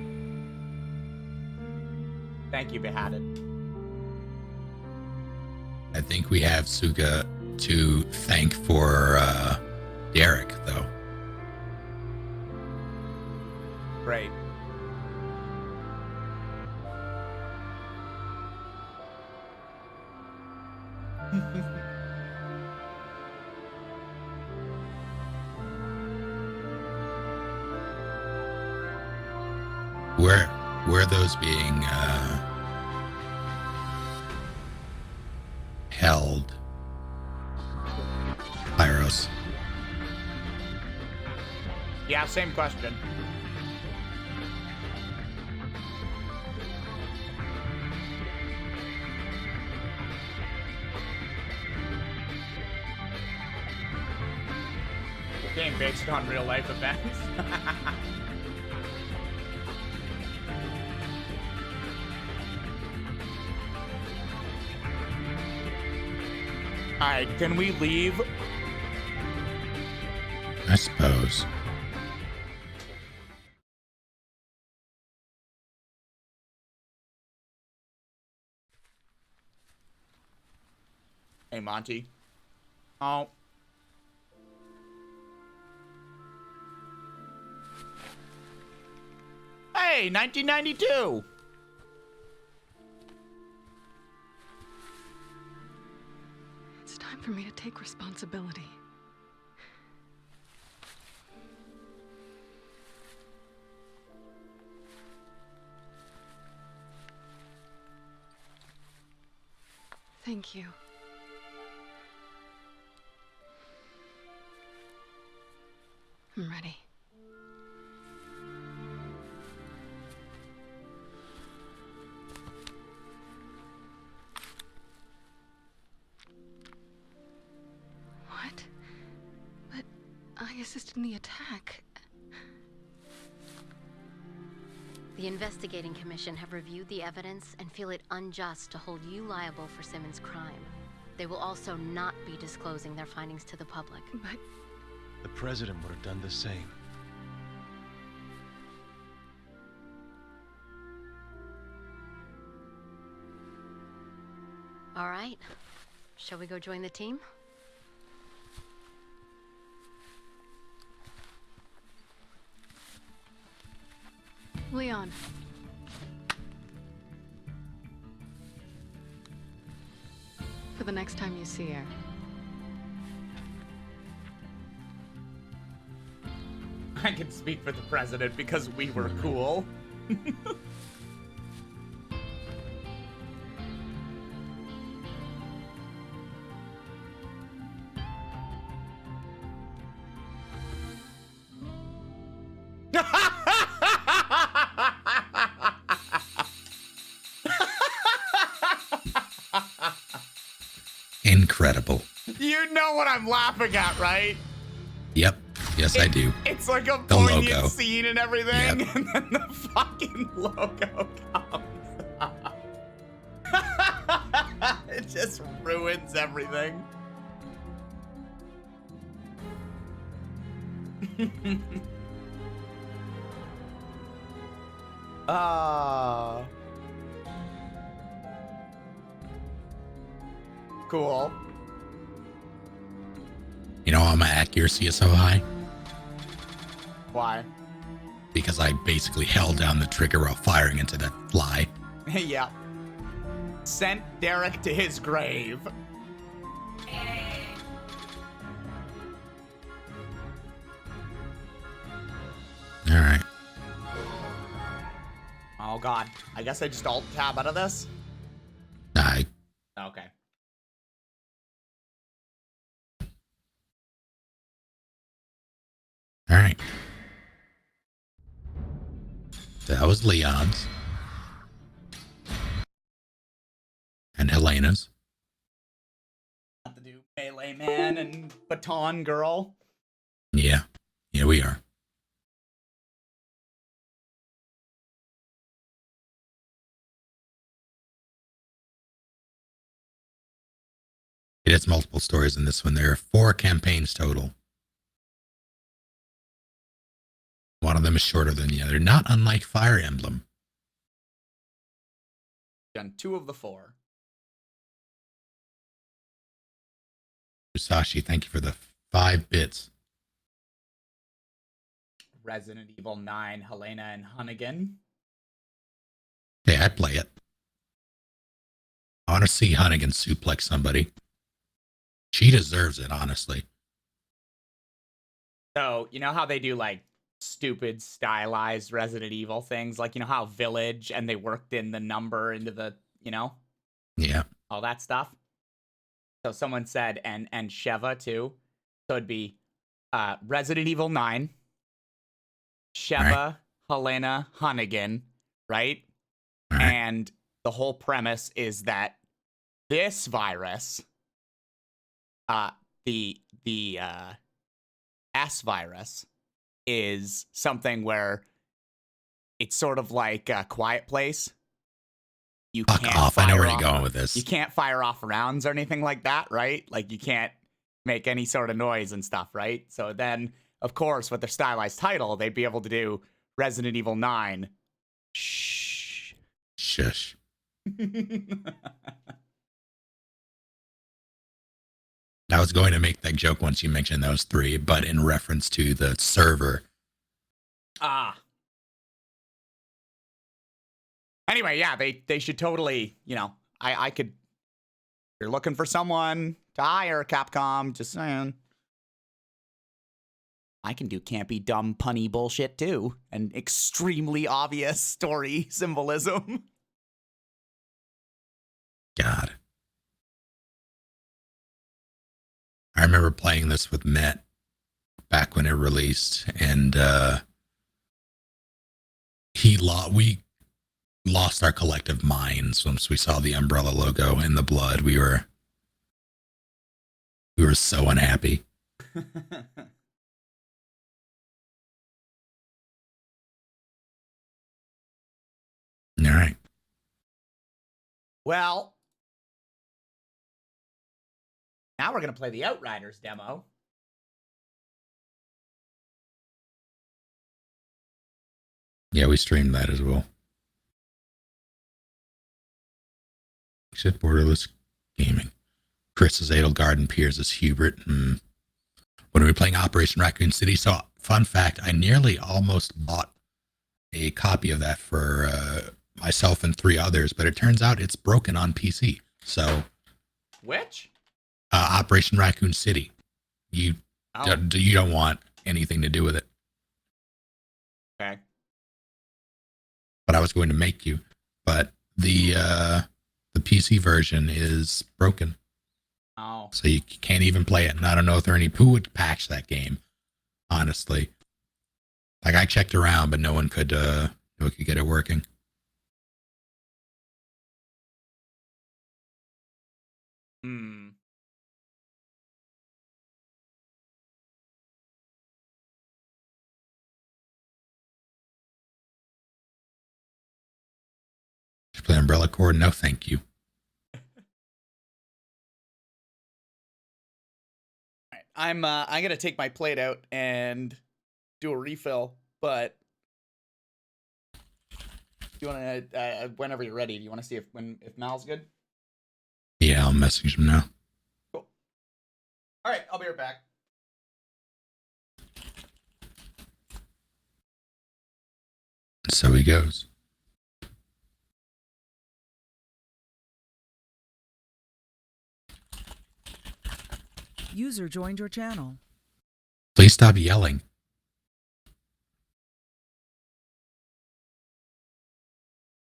Thank you, Beheaded. I think we have Suga to thank for Derek, though. Great. Where those being held, Pyros? Yeah, same question. Game based on real life events. Alright, can we leave? I suppose. Hey, Monty. Oh. Hey, 1992! It's time for me to take responsibility. Thank you. I'm ready. What? But I assisted in the attack. The Investigating Commission have reviewed the evidence and feel it unjust to hold you liable for Simmons' crime. They will also not be disclosing their findings to the public. But the president would have done the same. All right. Shall we go join the team? Leon. For the next time you see her. I can speak for the president because we were cool. Incredible. You know what I'm laughing at, right? Yep. Yes, I do. It's like a The poignant logo. scene and everything, Yep. and then the fucking logo comes up. It just ruins everything. Ah. Cool. You know why my accuracy is so high? Why? Because I basically held down the trigger while firing into that fly. Yeah. Sent Derek to his grave. All right. Oh god. I guess I just alt tab out of this. I Okay. All right. That was Leon's. And Helena's. Got to do Melee Man and Baton Girl. Yeah. Yeah, we are. It has multiple stories in this one. There are 4 campaigns total. One of them is shorter than the other, not unlike Fire Emblem. Done 2 of the 4. Musashi, thank you for the 5 bits. Resident Evil 9, Helena and Hunnigan. Hey, I'd play it. I want to see Hunnigan suplex somebody. She deserves it, honestly. So, you know how they do like stupid stylized Resident Evil things? Like, you know how Village and they worked in the number into the, you know? Yeah. All that stuff. So someone said, and Sheva too. So it'd be Resident Evil 9, Sheva, Right. Helena, Hunnigan, right? All right. And the whole premise is that this virus, the S virus, is something where it's sort of like a Quiet Place. You Fuck can't off. I know fire where you're off- going with this. You can't fire off rounds or anything like that, right? Like you can't make any sort of noise and stuff, right? So then, of course, with their stylized title, they'd be able to do Resident Evil 9. Shh. Shush. I was going to make that joke once you mentioned those 3, but in reference to the server. Ah. Anyway, yeah, they should totally, you know, I could, if you're looking for someone to hire, Capcom, just saying. I can do campy, dumb, punny bullshit too, and extremely obvious story symbolism. God. I remember playing this with Met back when it released, and we lost our collective minds once we saw the Umbrella logo and the blood. We were so unhappy. All right. Well, now we're going to play the Outriders demo. Yeah, we streamed that as well. Except Borderless Gaming. Chris is Edelgard, Piers is Hubert. When we were playing Operation Raccoon City, so fun fact, I nearly almost bought a copy of that for myself and 3 others, but it turns out it's broken on PC. So, Which? Operation Raccoon City. You don't want anything to do with it. Okay. But I was going to make you, but the PC version is broken. Oh. So you can't even play it. And I don't know if there are any who would patch that game, honestly. Like I checked around, but no one could get it working. Did you play Umbrella Corps? No, thank you. I'm gonna take my plate out and do a refill, but you wanna whenever you're ready, do you wanna see if Mal's good? Yeah, I'll message him now. Cool. Alright, I'll be right back. So he goes. User joined your channel. Please stop yelling.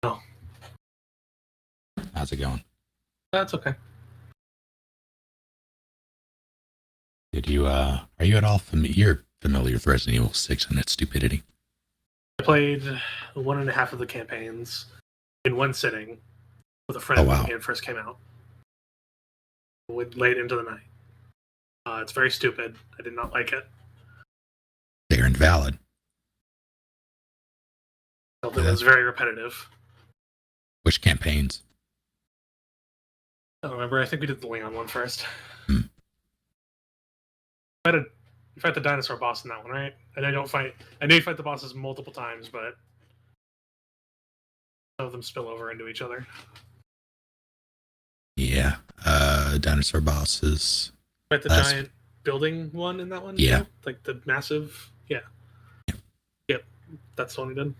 Oh. How's it going? That's okay. Did you are you at all familiar with Resident Evil 6 and its stupidity? I played 1.5 of the campaigns in one sitting with a friend when the game first came out. Late into the night. It's very stupid. I did not like it. They're invalid. I felt it was very repetitive. Which campaigns? I don't remember. I think we did the Leon one first. Hmm. You fight the dinosaur boss in that one, right? And I know you fight the bosses multiple times, but some of them spill over into each other. Yeah. Dinosaur bosses. Fight the giant building one in that one? Yeah. Too? Like the massive... Yeah. Yep. That's the one we did.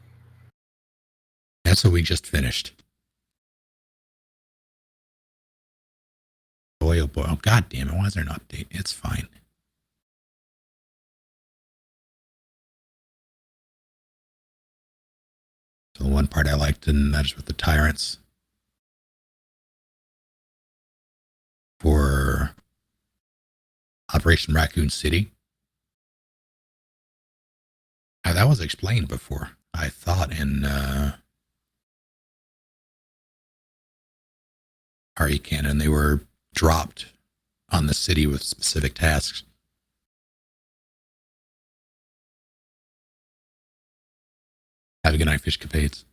That's what we just finished. Boy, oh boy. Oh, God damn it. Why is there an update? It's fine. So the one part I liked, and that is with the tyrants. For Operation Raccoon City. That was explained before, I thought, in RE canon. They were dropped on the city with specific tasks. Have a good night, fish capades.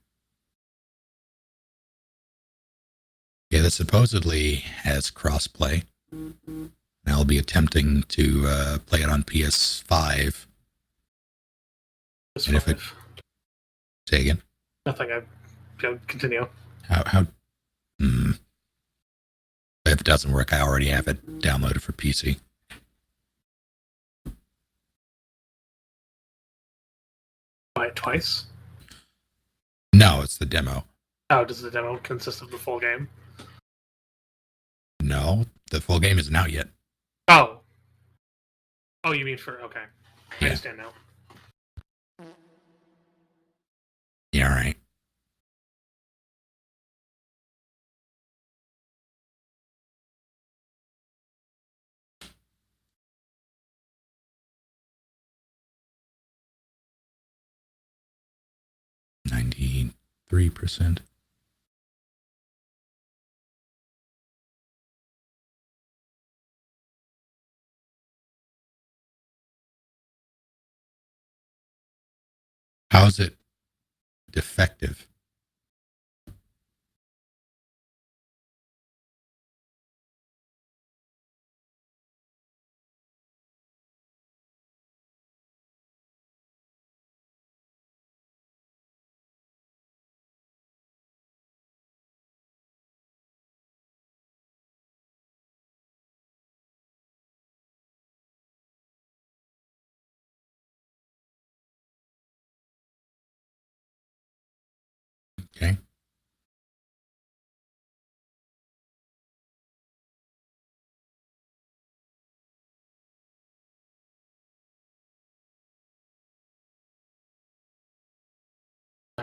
Yeah, that supposedly has crossplay. And I'll be attempting to play it on PS5. And if it... Say again? Nothing. I continue. How if it doesn't work, I already have it downloaded for PC. Buy it twice? No, it's the demo. Oh, does the demo consist of the full game? No, the full game isn't out yet. Oh. Oh, you mean for... Okay. I Yeah. understand now. Yeah, all right. %. How's it defective?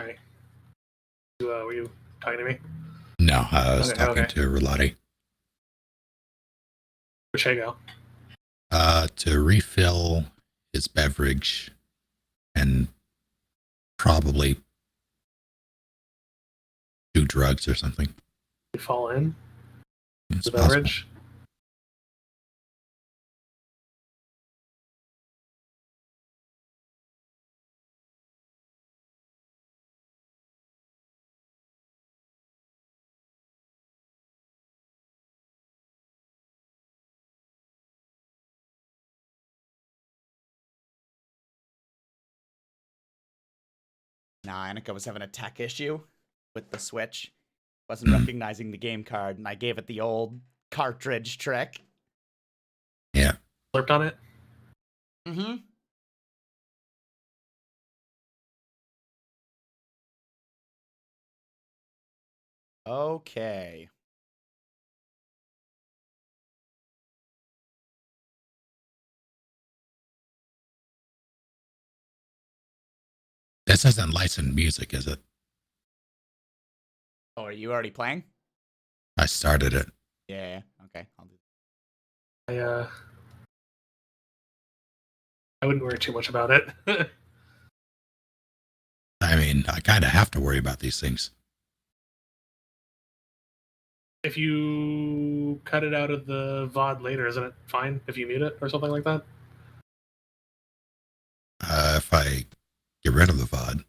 Sorry. Were you talking to me? No, I was Okay, talking okay. to Rolati. Where'd Shae go? To refill his beverage and probably do drugs or something. You fall in? It's The possible. beverage? Nah, Annika was having a tech issue with the Switch. Wasn't recognizing the game card, and I gave it the old cartridge trick. Yeah. Slurped on it? Mm-hmm. Okay. This isn't licensed music, is it? Oh, are you already playing? I started it. Yeah. Okay. I'll do I wouldn't worry too much about it. I mean, I kind of have to worry about these things. If you cut it out of the VOD later, isn't it fine if you mute it or something like that? If I get rid of the VOD.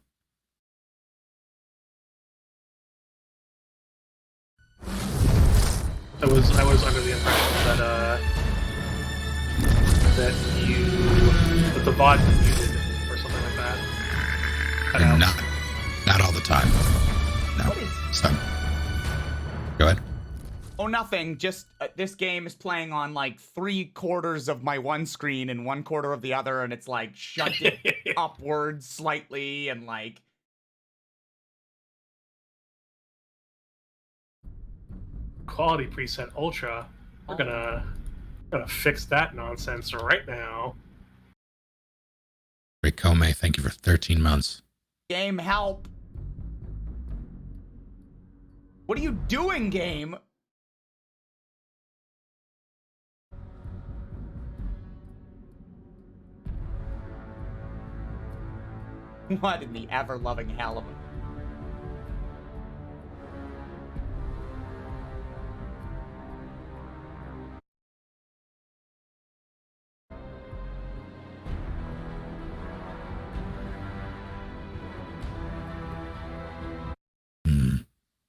I was under the impression that the VOD was muted or something like that. And not all the time. No. So, go ahead. Oh, nothing. Just this game is playing on like 3/4 of my one screen and 1/4 of the other, and it's like shunted upwards slightly, and like. Quality preset ultra. We're gonna fix that nonsense right now. Rick Comey, thank you for 13 months. Game, help. What are you doing, game? What in the ever-loving hell of a...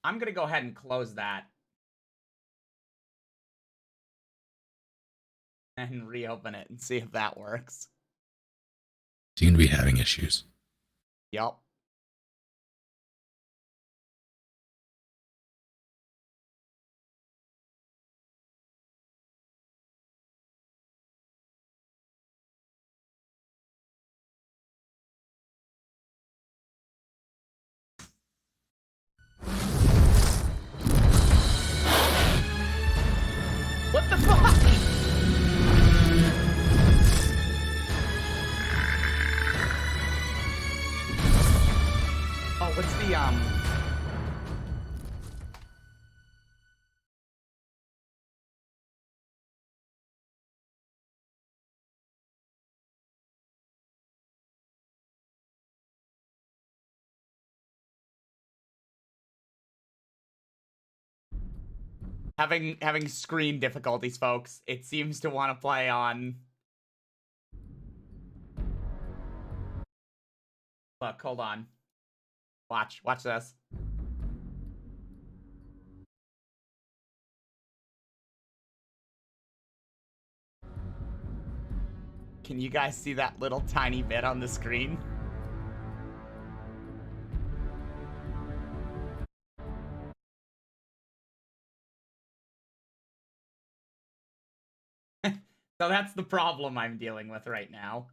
I'm gonna go ahead and close that. And reopen it and see if that works. Seem to be having issues. Yup. What the fuck? Oh, what's the having screen difficulties, folks. It seems to want to play on. Look, hold on. Watch this. Can you guys see that little tiny bit on the screen? So that's the problem I'm dealing with right now.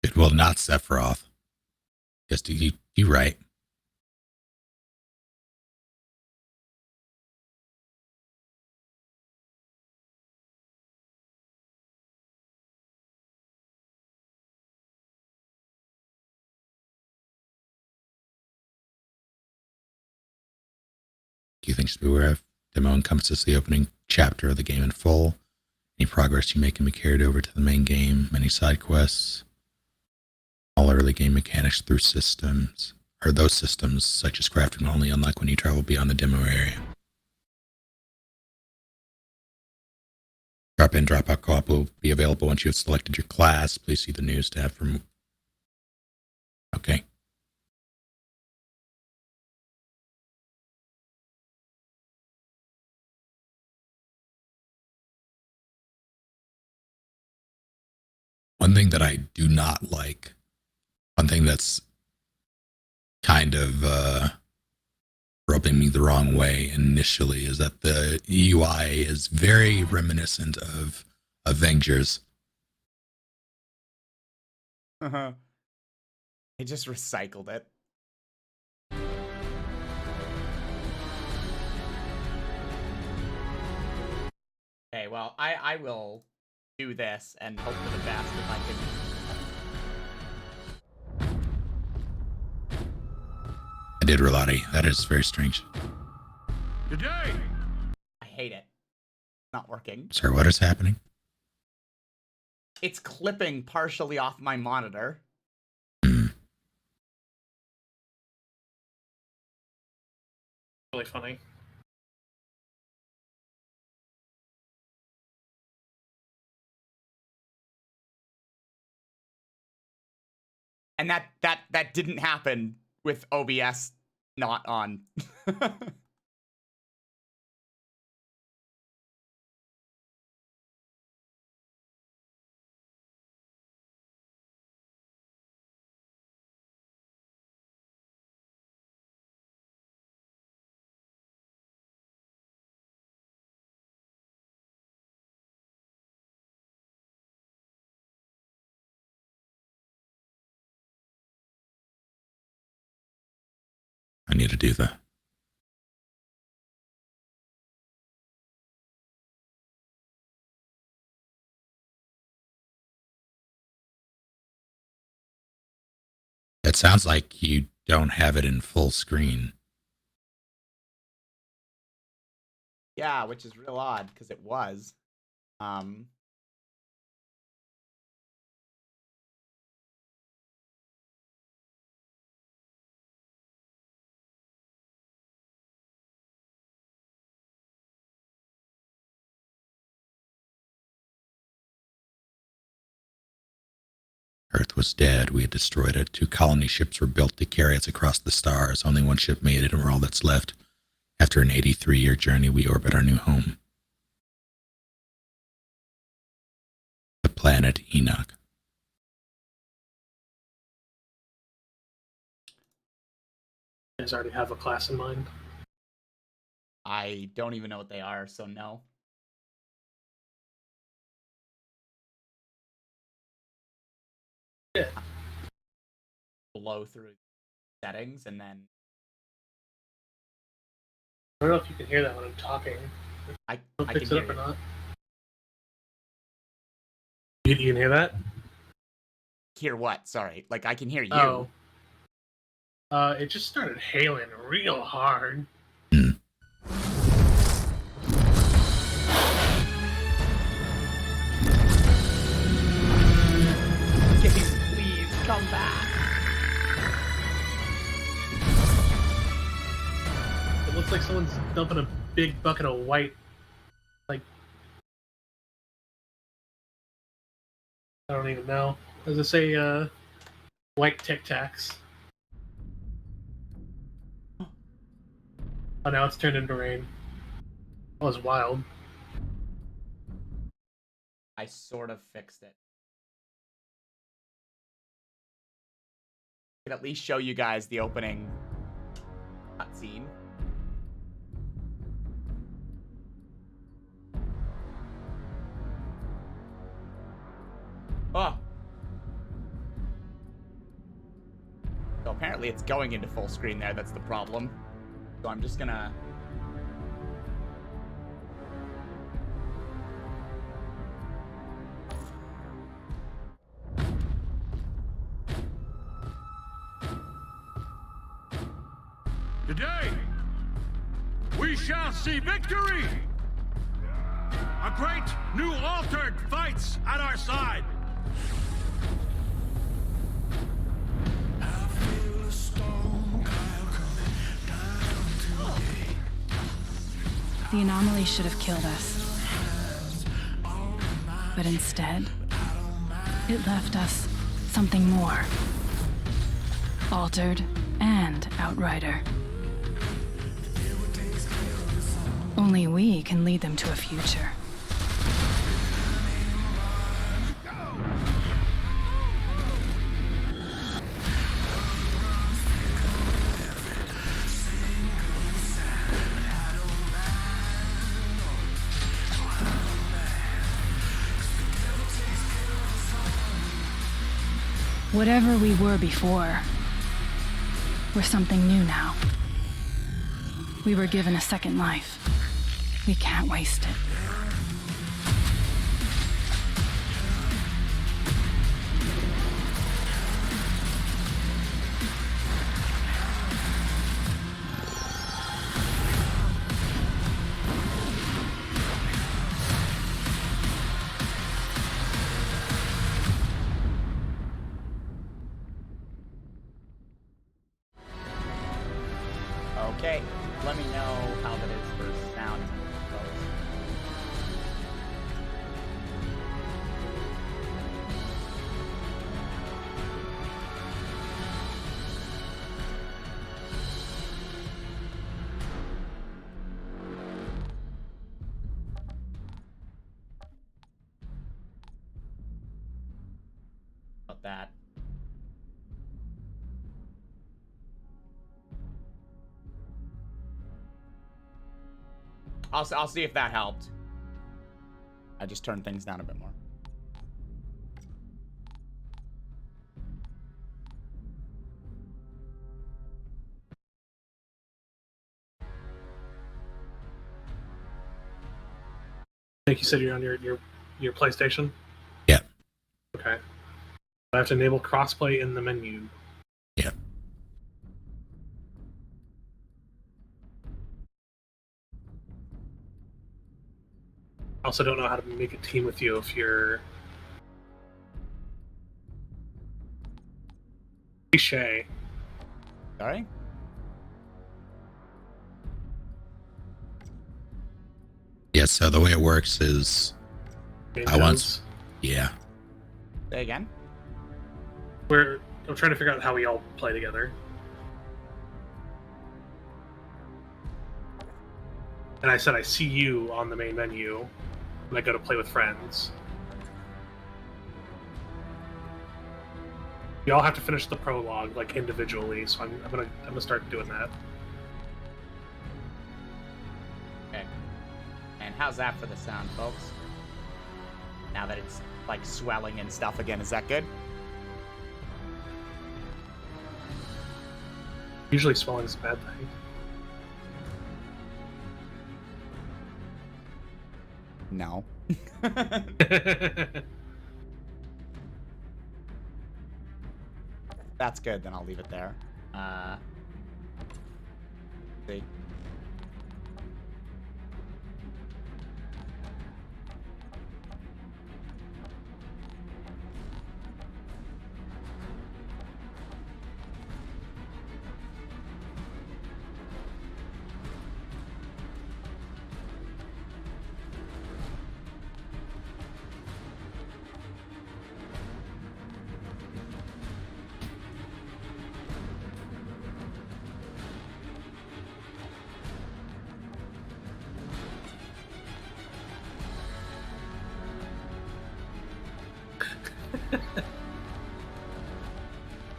It will not Sephiroth. Just you You right. Few things to be aware of. Demo encompasses the opening chapter of the game in full. Any progress you make can be carried over to the main game. Many side quests. All early game mechanics through systems, or those systems such as crafting only unlock when you travel beyond the demo area. Drop in, drop out co-op will be available once you have selected your class. Please see the news tab for more. Okay. One thing that I do not like, one thing that's kind of rubbing me the wrong way initially, is that the UI is very reminiscent of Avengers. I just recycled it. Okay, well, I will do this and hope for the best if I can. I did Relati. That is very strange. Good day. I hate it. Not working. Sorry, what is happening? It's clipping partially off my monitor. Really funny. And that didn't happen with OBS not on. I need to do that. It sounds like you don't have it in full screen. Yeah, which is real odd because it was. Earth was dead. We had destroyed it. 2 colony ships were built to carry us across the stars. Only 1 ship made it, and we're all that's left. After an 83-year journey, we orbit our new home. The planet Enoch. You guys already have a class in mind? I don't even know what they are, so no. Yeah. Blow through settings and then I don't know if you can hear that when I'm talking. I Picks can it hear up or you. not. You can hear that? Hear what? Sorry. Like I can hear you. Oh. It just started hailing real hard. Please come back. It looks like someone's dumping a big bucket of white, like, I don't even know. Does it say, white Tic Tacs? Oh, now it's turned into rain. That was wild. I sort of fixed it. I can at least show you guys the opening cutscene. Oh. So apparently apparently it's going into full screen there. That's the problem. So I'm just gonna... Today, we shall see victory! A great new altered fights at our side! The anomaly should have killed us. But instead, it left us something more. Altered and Outrider. Only we can lead them to a future. Whatever we were before, we're something new now. We were given a second life. We can't waste it. Okay, let me know how that is for sound. About that. I'll see if that helped. I just turned things down a bit more. I think you said you're on your PlayStation? Yeah. Okay. I have to enable crossplay in the menu. Yeah. I also don't know how to make a team with you if you're... Shae. Sorry? Yeah, so the way it works is... Yeah. Say again? I'm trying to figure out how we all play together. And I said I see you on the main menu when I go to play with friends. You all have to finish the prologue like individually, so I'm gonna start doing that. Okay. And how's that for the sound, folks? Now that it's like swelling and stuff again, is that good? Usually swelling is a bad thing. No. That's good, then I'll leave it there. See.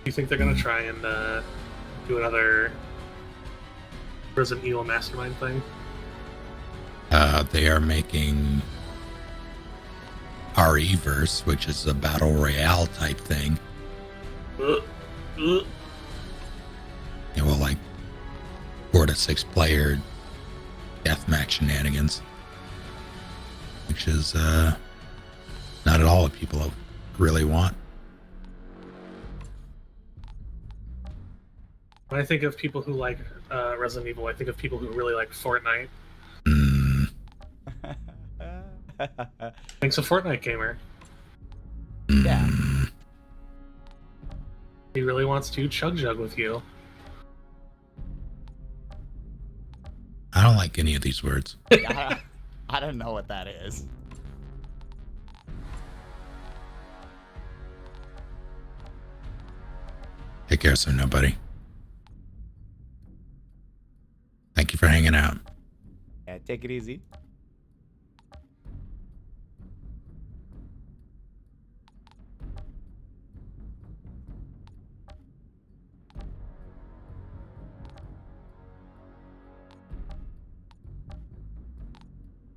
Do you think they're gonna try and do another Resident Evil Mastermind thing? They are making RE-verse, which is a battle royale type thing. 4 to 6 player deathmatch shenanigans, which is not at all what people really want. When I think of people who like Resident Evil, I think of people who really like Fortnite. Thanks, a Fortnite gamer. Yeah. He really wants to chug jug with you. I don't like any of these words. I don't know what that is. Take care, so nobody. Thank you for hanging out. Yeah, take it easy.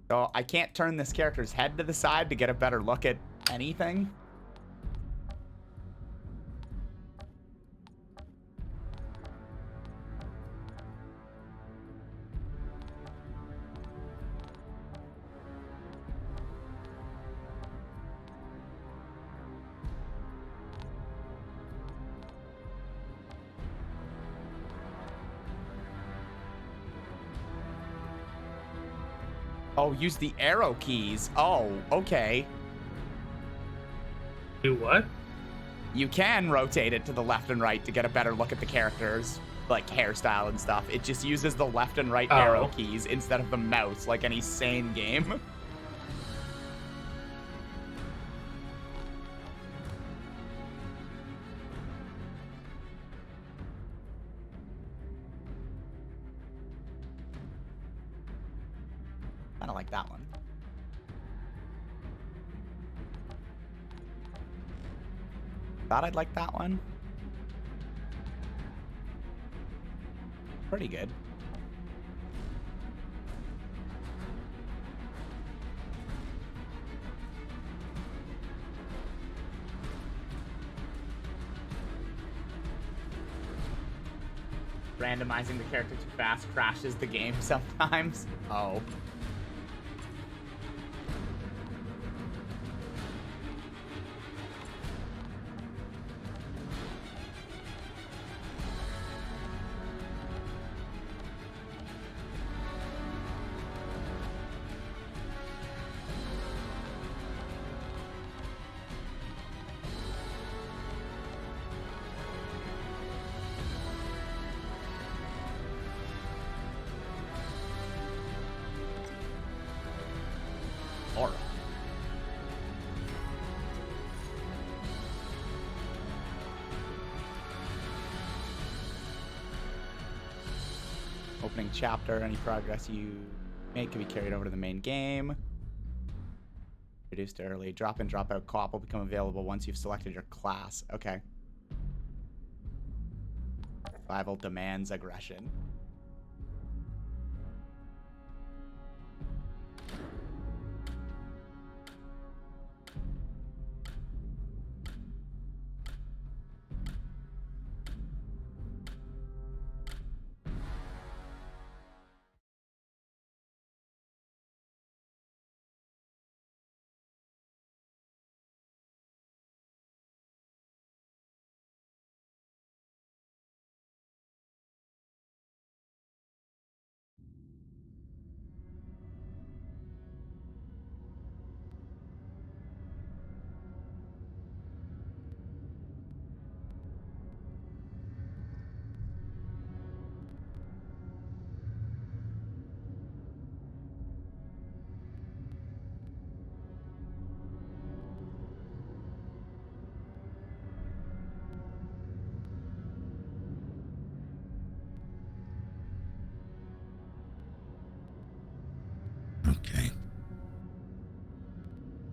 So I can't turn this character's head to the side to get a better look at anything. Oh, use the arrow keys. Oh, okay. Do what? You can rotate it to the left and right to get a better look at the characters, like hairstyle and stuff. It just uses the left and right arrow keys instead of the mouse, like any sane game. Kind of like that one. Thought I'd like that one. Pretty good. Randomizing the character too fast crashes the game sometimes. Oh. Aura. Opening chapter. Any progress you make can be carried over to the main game. Reduced early. Drop in, drop out co-op will become available once you've selected your class. Okay. Survival demands aggression.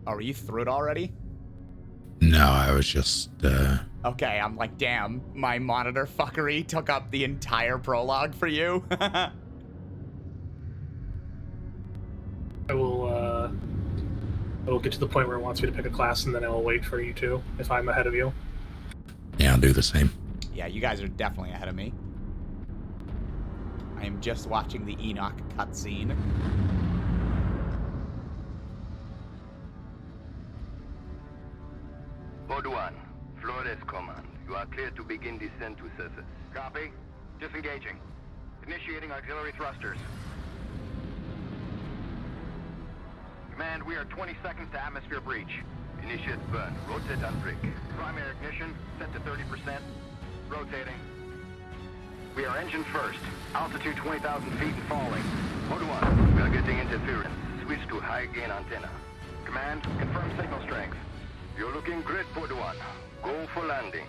Oh, are you through it already? No, I was just, Okay, I'm like, damn, my monitor fuckery took up the entire prologue for you. I will get to the point where it wants me to pick a class, and then I will wait for you to, if I'm ahead of you. Yeah, I'll do the same. Yeah, you guys are definitely ahead of me. I am just watching the Enoch cutscene. Code 1, Flores Command. You are clear to begin descent to surface. Copy. Disengaging. Initiating auxiliary thrusters. Command, we are 20 seconds to atmosphere breach. Initiate burn. Rotate on brick. Primary ignition, set to 30%. Rotating. We are engine first. Altitude 20,000 feet and falling. Code 1, we are getting interference. Switch to high gain antenna. Command, confirm signal strength. You're looking great, Code 1. Go for landing.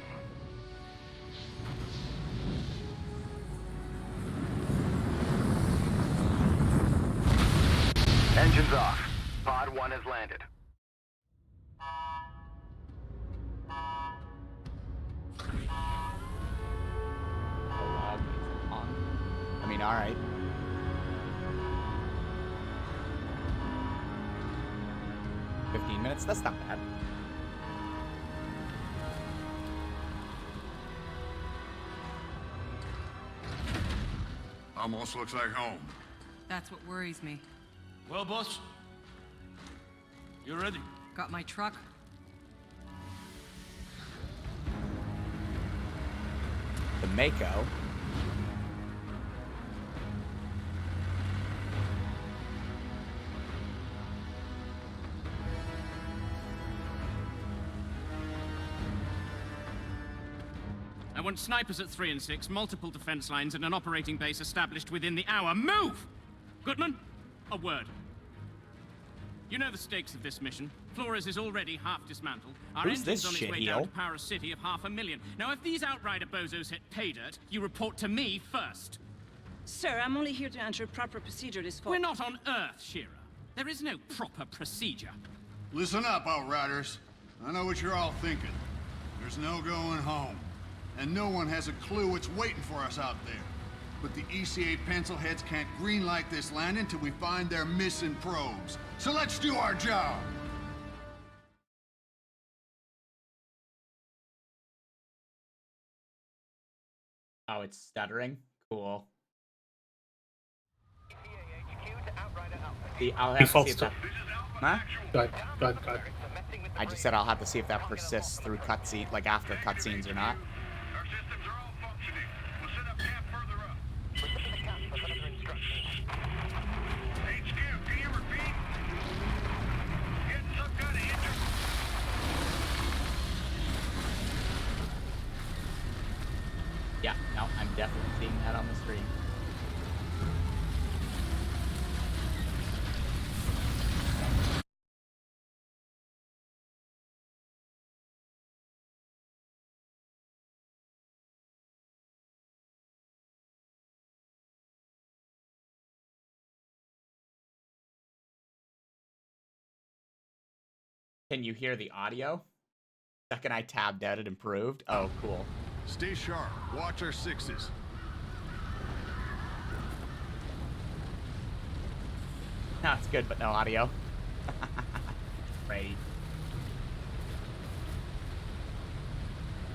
Engines off. Pod 1 has landed. I mean, alright. $15, that's not bad. Almost looks like home. That's what worries me. Well, boss, you ready? Got my truck? The Mako. I want snipers at 3 and 6, multiple defense lines, and an operating base established within the hour. Move! Goodman, a word. You know the stakes of this mission. Flores is already half dismantled. Our Who's engine's this on its way shitheel? down to power a city of 500,000. Now, if these Outrider bozos hit pay dirt, you report to me first. Sir, I'm only here to ensure proper procedure is followed. We're not on Earth, Shira. There is no proper procedure. Listen up, Outriders. I know what you're all thinking. There's no going home. And no one has a clue what's waiting for us out there. But the ECA pencilheads can't greenlight this landing till we find their missing probes. So let's do our job! Oh, it's stuttering? Cool. I'll have to see if that... Huh? Go ahead. I just said I'll have to see if that persists through cutscene, like after cutscenes or not. Yeah, no, I'm definitely seeing that on the stream. Can you hear the audio? Second I tabbed out, it improved. Oh, cool. Stay sharp. Watch our sixes. No, it's good, but no audio. Right.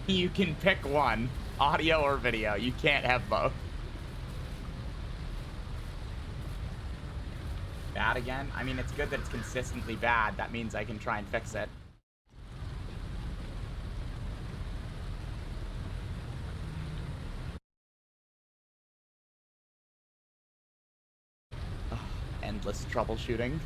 You can pick one, audio or video. You can't have both. Bad again? I mean, it's good that it's consistently bad. That means I can try and fix it. Ugh, endless troubleshooting.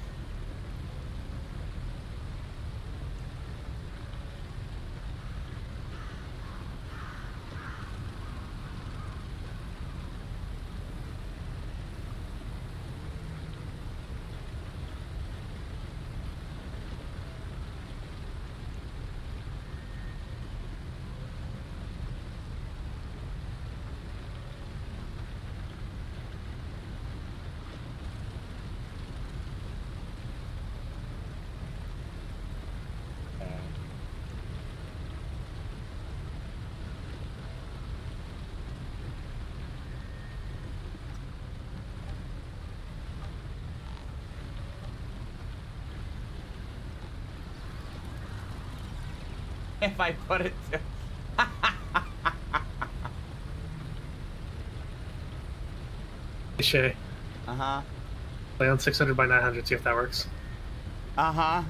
If I put it to... Hey, Shae. Uh-huh. Play on 600 by 900, see if that works. Uh-huh.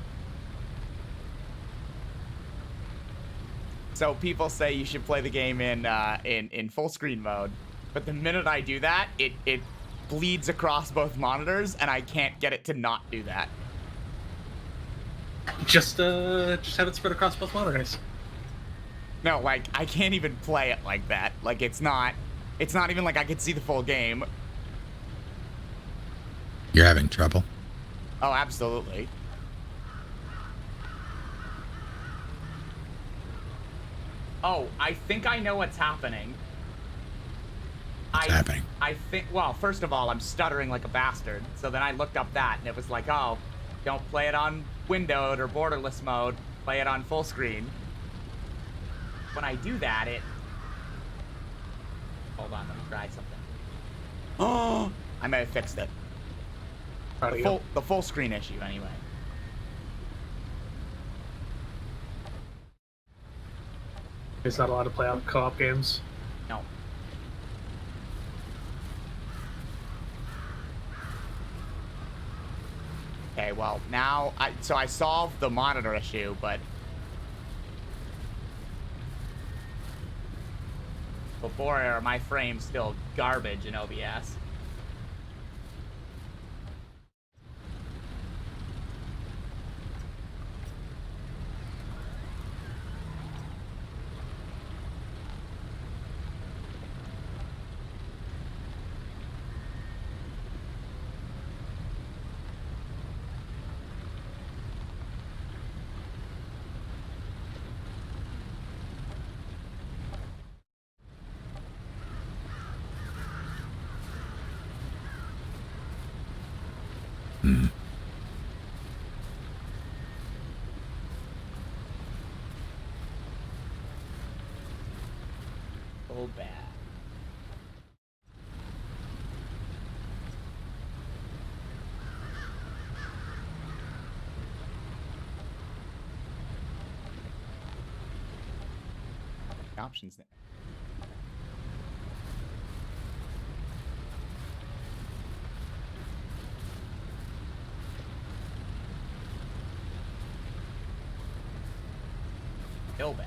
So people say you should play the game in full screen mode, but the minute I do that, it bleeds across both monitors, and I can't get it to not do that. Just have it spread across both monitors. No, like I can't even play it like that. Like it's not even like I could see the full game. You're having trouble? Oh, absolutely. Oh, I think I know what's happening. What's happening? I think, well, first of all, I'm stuttering like a bastard. So then I looked up that, and it was like, oh, don't play it on windowed or borderless mode. Play it on full screen. When I do that, it... Hold on, let me try something. Oh, I may have fixed it. The full screen issue, anyway. He's not allowed to play out co-op games. No. Okay, well, now, so I solved the monitor issue, but... Before, my frame's still garbage in OBS. So bad. Options there. Still bad.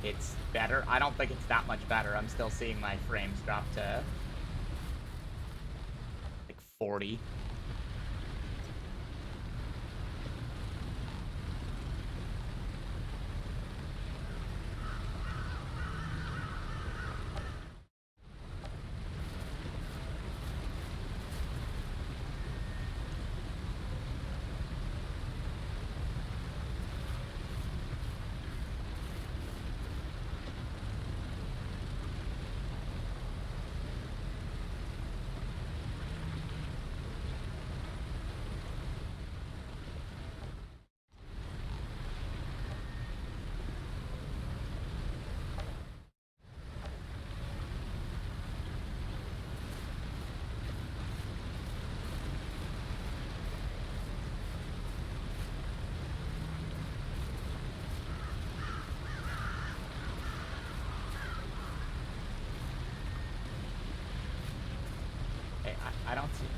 It's better. I don't think it's that much better. I'm still seeing my frames drop to like 40. I don't see.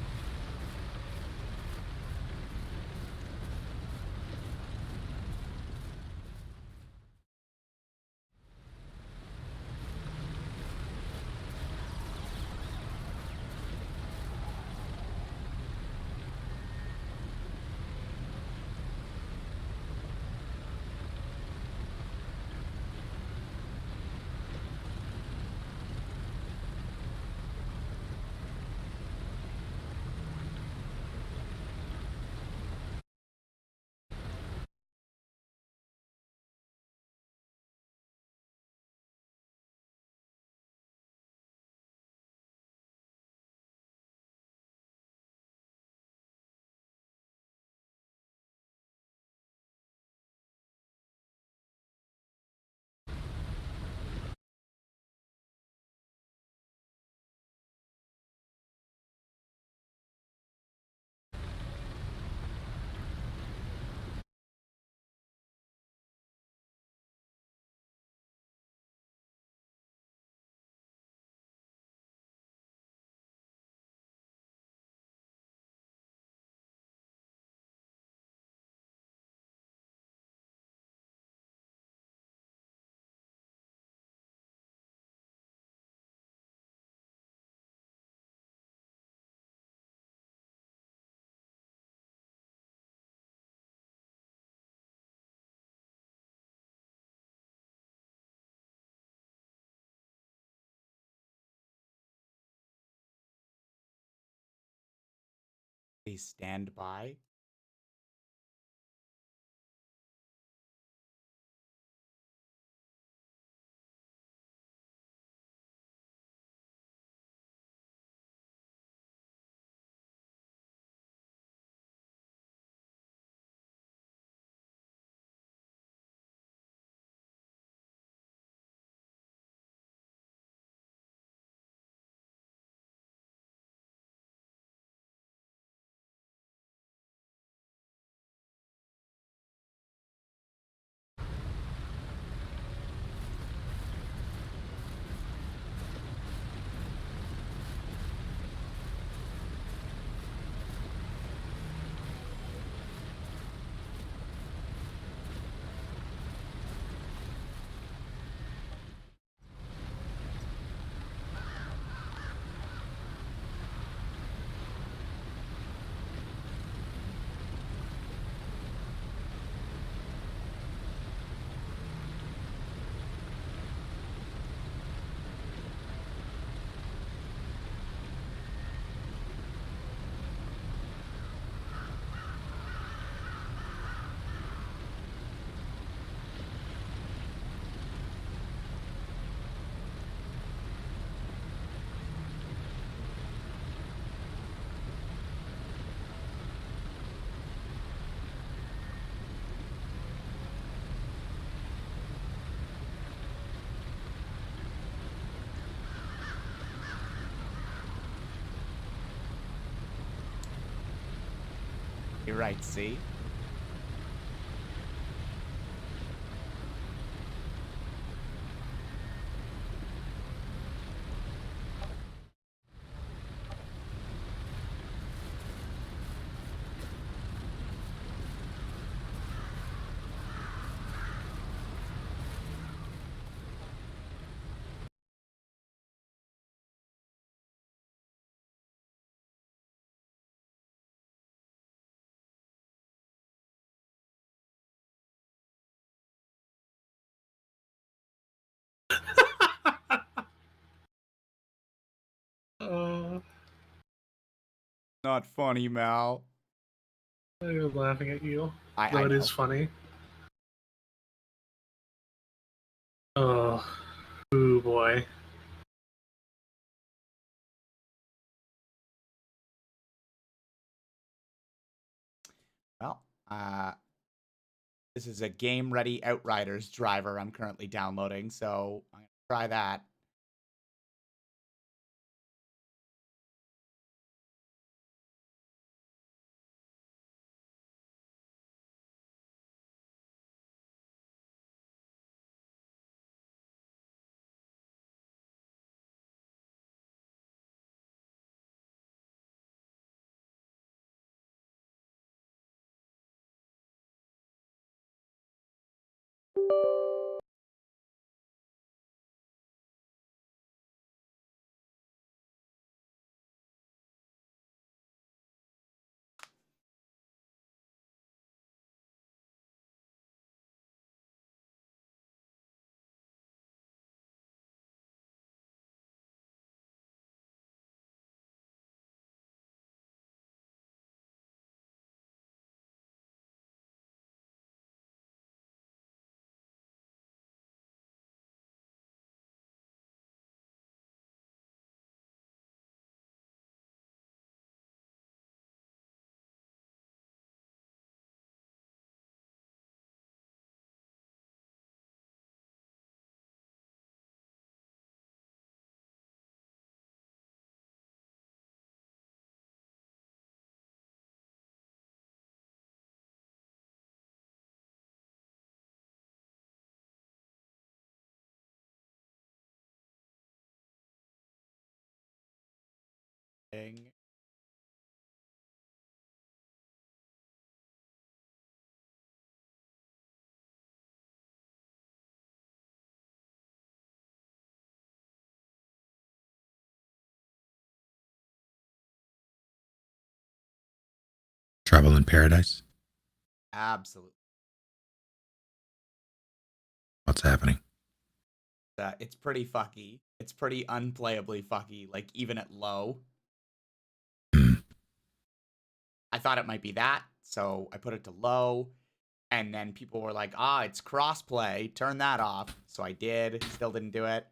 Please stand by. You're right, see? Not funny, Mal. I was laughing at you. I Though it know. is funny. Oh, ooh boy. Well, this is a game-ready Outriders driver I'm currently downloading, so I'm going to try that. Dang. Trouble in Paradise? Absolutely. What's happening? It's pretty fucky. It's pretty unplayably fucky, like even at low. I thought it might be that, so I put it to low. And then people were like, it's crossplay, turn that off. So I did, still didn't do it.